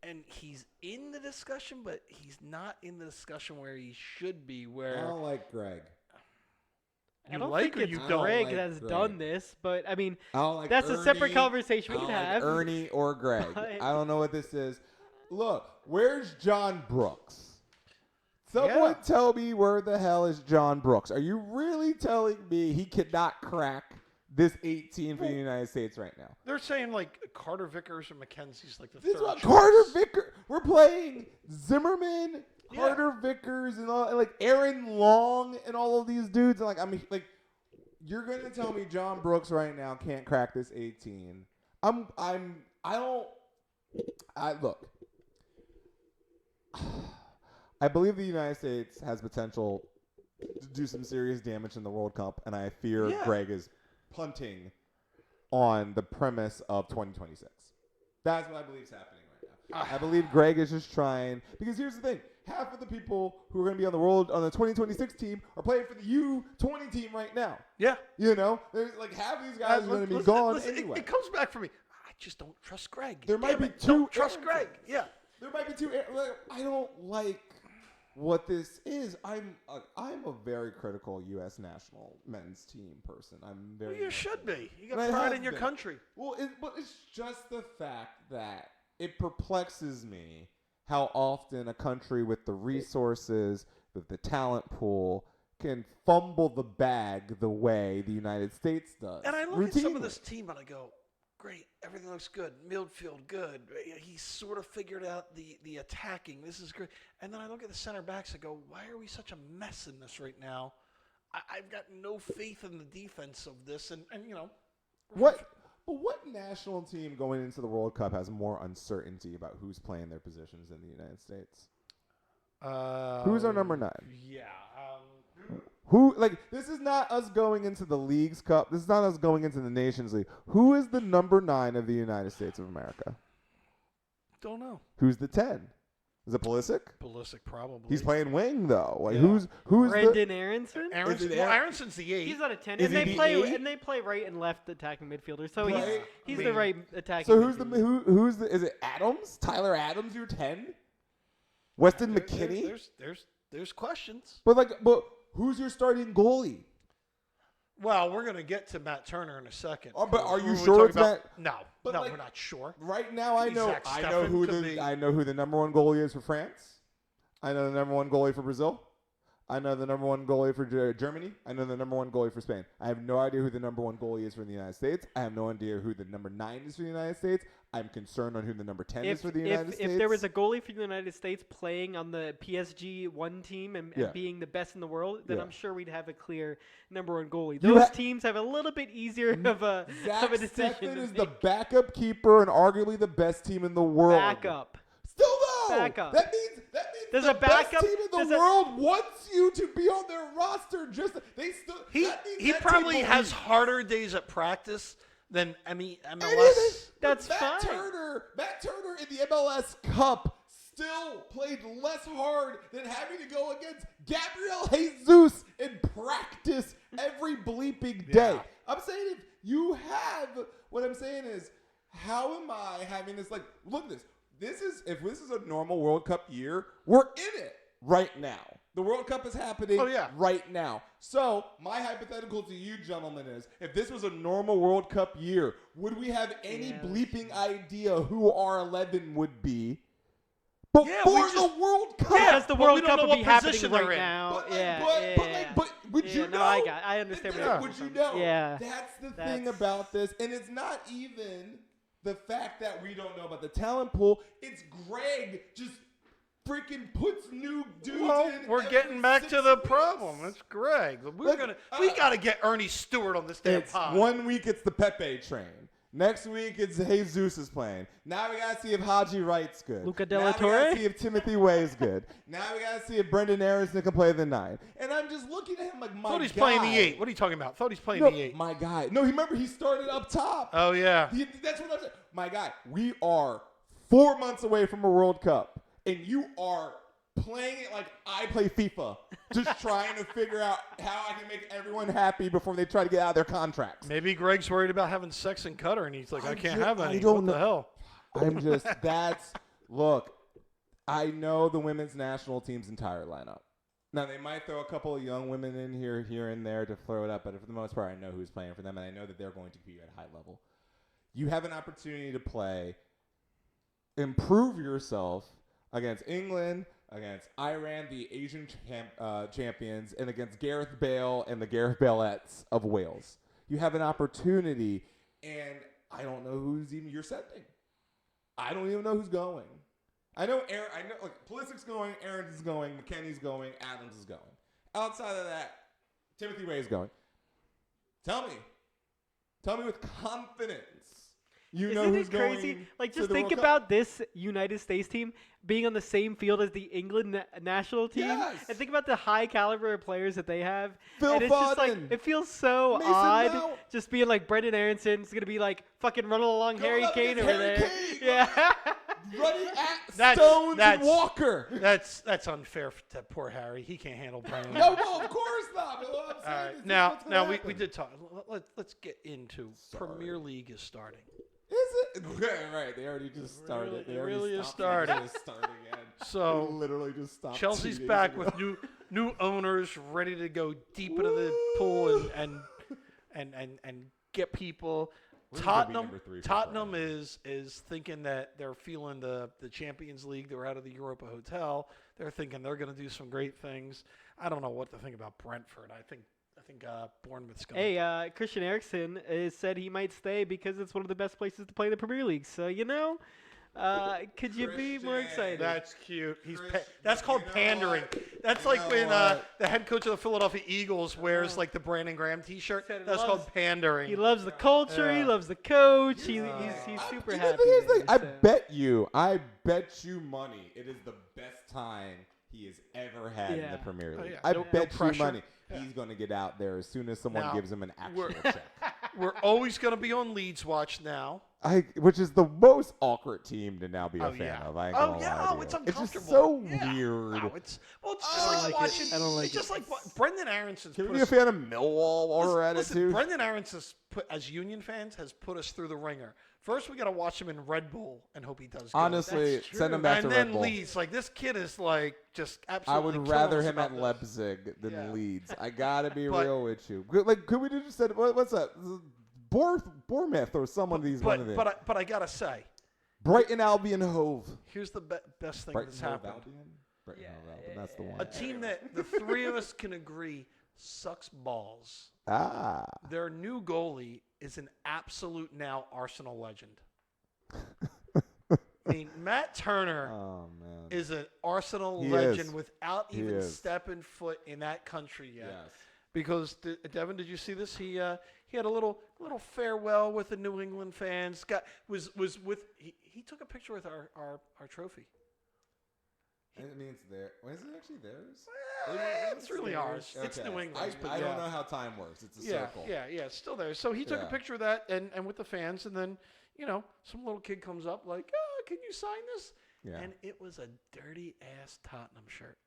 And he's in the discussion, but he's not in the discussion where he should be. I Where don't like Greg. I you don't like think or it's you don't? Greg like that's Greg. done this, but I mean, I don't like that's a separate Ernie. conversation we I don't can like have. Ernie or Greg. But- I don't know what this is. Look, where's John Brooks? Someone Yeah. tell me where the hell is John Brooks? Are you really telling me he cannot crack this 18 for the United States right now? they're saying like Carter Vickers or McKenzie's like the This third is what choice. Carter Vickers. We're playing Zimmerman, Yeah. Carter Vickers, and all, and like Aaron Long, and all of these dudes. And like, I mean, like, you're gonna tell me John Brooks right now can't crack this 18? Look. I believe the United States has potential to do some serious damage in the World Cup, and I fear Yeah. Greg is punting on the premise of 2026. That's what I believe is happening right now. I believe Greg is just trying, because here's the thing: half of the people who are going to be on the 2026 team are playing for the U20 team right now. Yeah. You know, there's like half of these guys are going to be Listen, gone listen, anyway. It comes back for me. I just don't trust Greg. There might Damn be it, two Don't trust Aaron Greg. fans. Yeah. There might be two. Like, I don't like what this is. I'm a very critical U.S. national men's team person. I'm very. Well, you much should so. be. You And I got pride have in your been. country. Well, but it's just the fact that it perplexes me how often a country with the resources, with the talent pool, can fumble the bag the way the United States does. And I look at some of routinely. this team and I go, great, everything looks good. Midfield, good. He's sort of figured out the attacking. This is great. And then I look at the center backs and go, why are we such a mess in this right now? I've got no faith in the defense of this. And you know. What national team going into the World Cup has more uncertainty about who's playing their positions than the United States? Who's our number 9? Yeah. Who, like, this is not us going into the Leagues Cup. This is not us going into the Nations League. Who is the number 9 of the United States of America? Don't know. Who's the 10? Is it Pulisic? Pulisic probably. He's playing wing though. Like Yeah. who's Brendan Aronson? Aronson, Is it well, Aaron- Aronson's the 8. He's on a 10, Is and he they the play 8? and they play right and left attacking midfielder. So Right. he's I the mean, right attacking. So who's the midfielder. who's the is it Adams? Tyler Adams your 10? Weston There- McKinney? There's questions. But who's your starting goalie? Well, we're going to get to Matt Turner in a second. Oh, but are you We're sure talking it's about- No, But, no, like, we're not sure. Right now, I know Zach I know Steffen who could be. I know who the number 1 goalie is for France. I know the number 1 goalie for Brazil. I know the number 1 goalie for Germany. I know the number 1 goalie for Spain. I have no idea who the number 1 goalie is for the United States. I have no idea who the number 9 is for the United States. I'm concerned on who the number 10 is for the United States. If there was a goalie for the United States playing on the PSG 1 team and Yeah. being the best in the world, then Yeah. I'm sure we'd have a clear number 1 goalie. You Those ha- teams have a little bit easier of a Zach of a decision. Steffen to is the make. backup keeper and arguably the best team in the world. Backup. Still though. Backup. That means There's the a backup- best team in there's the a- world wants you to be on their roster. Just they still. He that means he that probably team has believes. harder days at practice then MLS. That's Matt fine. Turner in the MLS Cup still played less hard than having to go against Gabriel Jesus in practice every bleeping day. Yeah. I'm saying if you have, what I'm saying is, how am I having this, like, look at this. If this is a normal World Cup year, we're in it right now. The World Cup is happening right now. So my hypothetical to you gentlemen is, if this was a normal World Cup year, would we have any bleeping idea who our 11 would be before the World Cup? Because the World we don't Cup know will what be happening position they're right in. now. But would you know? No, I understand what you're Would you know? Yeah. That's the thing about this. And it's not even the fact that we don't know about the talent pool. It's Greg just freaking puts new dudes in. We're getting back to the problem. It's Greg. We got to get Ernie Stewart on this damn pod. 1 week it's the Pepe train. Next week it's Jesus is playing. Now we gotta see if Haji Wright's good. Luca De La Now we Torre? gotta see if Timothy Way's good. Now we gotta see if Brendan Aronson can play the 9. And I'm just looking at him like, my Thought he's guy. playing the 8. What are you talking about? Thought he's playing No, the 8. my guy. No, remember he started up top. Oh yeah. That's what I'm saying. My guy, we are 4 months away from a World Cup, and you are playing it like I play FIFA, just trying to figure out how I can make everyone happy before they try to get out of their contracts. Maybe Greg's worried about having sex in Qatar, and he's like, I can't have any. I don't What know. the hell? I'm just, look, I know the women's national team's entire lineup. Now, they might throw a couple of young women in here and there to throw it up, but for the most part, I know who's playing for them, and I know that they're going to be at a high level. You have an opportunity to play, improve yourself against England, against Iran, the Asian champions, and against Gareth Bale and the Gareth Balettes of Wales. You have an opportunity, and I don't know who's even you're sending. I don't even know who's going. I know like Pulisic's going, Aarons is going, McKennie's going, Adams is going. Outside of that, Timothy Way is going. Tell me with confidence. You know Isn't who's it crazy? going Like, to just the think World Cup? about this United States team being on the same field as the England national team, Yes. and think about the high caliber of players that they have. Phil and it's just like Foden. it feels so Mason odd, Mount. just being like Brendan Aaronson's gonna be like fucking running along Going Harry up Kane against over Harry there. Kane. Yeah. Running at That's- Stones that's- and Walker. That's unfair to poor Harry. He can't handle Brendan. No, of course not. But what I'm All saying right. is Now, what's gonna now we happen. did talk. Let's get into Premier League is starting. Is it? Right. They already just started. It really is starting. Just started again. So They literally just stopped. Chelsea's 2 days back ago. with new owners ready to go deep into the pool and get people. We're gonna be Tottenham number 3 for Tottenham Friday. is thinking that they're feeling the Champions League. They're out of the Europa Hotel. They're thinking they're going to do some great things. I don't know what to think about Brentford. I think Bournemouth's going. Hey, Christian Eriksen said he might stay because it's one of the best places to play in the Premier League. So could you be more Christian, excited? That's cute. Christian, That's called you know pandering. what? That's You like know when what? the head coach of the Philadelphia Eagles wears like the Brandon Graham T-shirt. Said he That's loves- called pandering. He loves the culture. He Yeah. loves the coach. He's I'm- super you know, happy. here's the there, thing, I so. bet you money it is the best time he has ever had in the Yeah. Premier Oh, League. yeah. I No bet you pressure. money Yeah. he's going to get out there as soon as someone Now, gives him an actual we're- check. We're always going to be on Leeds watch now. Which is the most awkward team to now be a Oh, fan yeah. of. I ain't Oh, gonna yeah. lie Oh, to it's you. It's just uncomfortable. so Yeah. weird. No, it's just I don't like like it. watching. I don't like it's just it. like what Brendan Aaronson's Can put we be a us. fan of Millwall or Listen, attitude? Brendan Aaronson's put as Union fans has put us through the ringer. First, we got to watch him in Red Bull and hope he does. Good. Honestly, That's send him true. back And to then Red Bull. Leeds, like this kid is like just I absolutely. would killing rather us him about at this. Leipzig than Yeah. Leeds. I gotta be But- real with you. Could we just said what's that? Bournemouth or some of these. one of But I gotta say, Brighton Albion Hove. here's the best thing Brighton that's Hove happened. Albion. Brighton Yeah, Hove Albion. yeah, That's the yeah, one. A team that the three of us can agree sucks balls. Ah. Their new goalie is an absolute now Arsenal legend. I mean, Matt Turner Oh man. is an Arsenal He legend is. without He even is. stepping foot in that country yet. Yes. Because Devin, did you see this? He had a little farewell with the New England fans. Was with he took a picture with our trophy. I mean, it's there. Is it actually theirs? It's really ours. It's New England's, but I yeah. don't know how time works. It's a circle. Yeah, it's still there. So he took a Yeah. picture of that and with the fans, and then, some little kid comes up like, oh, can you sign this? Yeah. And it was a dirty-ass Tottenham shirt.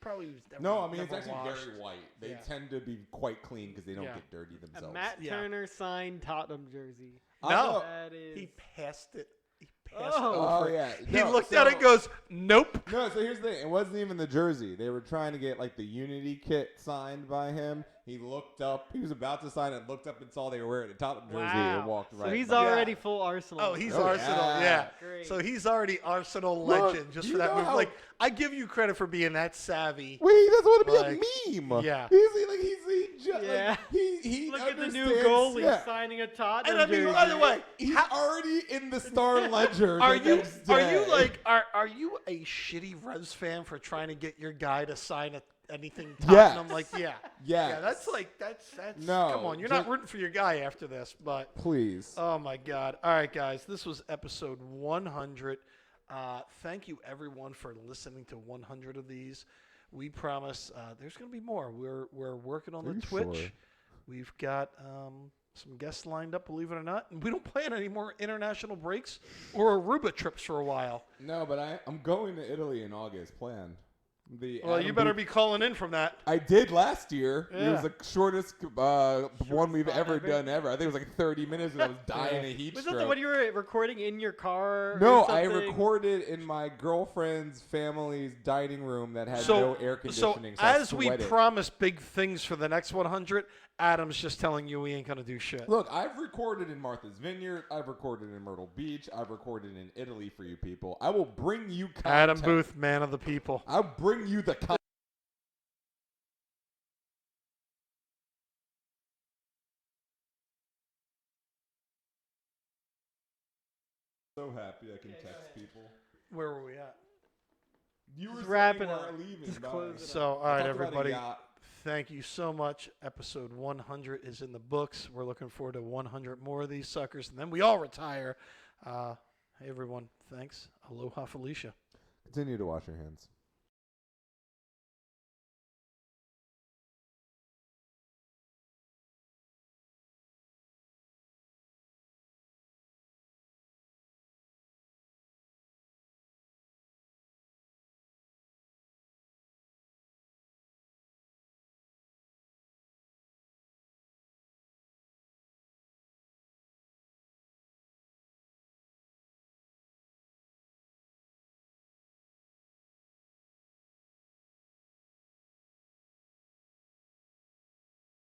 Probably was never, No, I mean, it's never actually washed. very white. They Yeah. tend to be quite clean because they don't Yeah. get dirty A themselves. Matt Yeah. Turner signed Tottenham jersey. I No. thought- That is. He passed it. He passed Oh. over Oh, it. yeah. He No, looked at it and goes, nope. No, so here's the thing. It wasn't even the jersey. They were trying to get, like, the Unity kit signed by him. He looked up. He was about to sign it, looked up and saw they were wearing a Tottenham jersey and walked right So he's by. already full Arsenal. Oh, he's Oh, Arsenal. yeah. Yeah. Great. So he's already Arsenal Look, legend just you for that know move. how- Like, I give you credit for being that savvy. Wait, he doesn't want to Like, be a meme. yeah. Yeah. He Look at the new understands- goalie yeah. signing a Tottenham And I mean, jersey. by the way, He's how- already in the Star Ledger. Are the you next are day. you like are you a shitty Revs fan for trying to get your guy to sign anything Tottenham? Yes. Like, yeah, Yes. yeah. That's like that's No, Come on, you're just- not rooting for your guy after this, but Please. oh my God! All right, guys, this was episode 100. Thank you everyone for listening to 100 of these. We promise there's going to be more. We're working on Are the you Twitch. sure? We've got some guests lined up, believe it or not. And we don't plan any more international breaks or Aruba trips for a while. No, but I'm going to Italy in August. Planned. The Well, you Adam better Booth- be calling in from that. I did last year. It Yeah. was the shortest one we've spot ever ever. done ever. I think it was like 30 minutes and I was dying of heat Was that stroke. the one you were recording in your car? No, or I something? recorded in my girlfriend's family's dining room that had So, no air conditioning. So I as we sweated. promise big things for the next 100, Adam's just telling you we ain't gonna do shit. Look, I've recorded in Martha's Vineyard. I've recorded in Myrtle Beach. I've recorded in Italy for you people. I will bring you content. Adam Booth, man of the people. I'll bring you the content. So happy I can text people. Where were we at? You were Just saying wrapping we're up. leaving. Just bye. close it up. So, all right, Talked about a everybody. yacht. Thank you so much. Episode 100 is in the books. We're looking forward to 100 more of these suckers, and then we all retire. Hey, everyone. Thanks. Aloha, Felicia. Continue to wash your hands.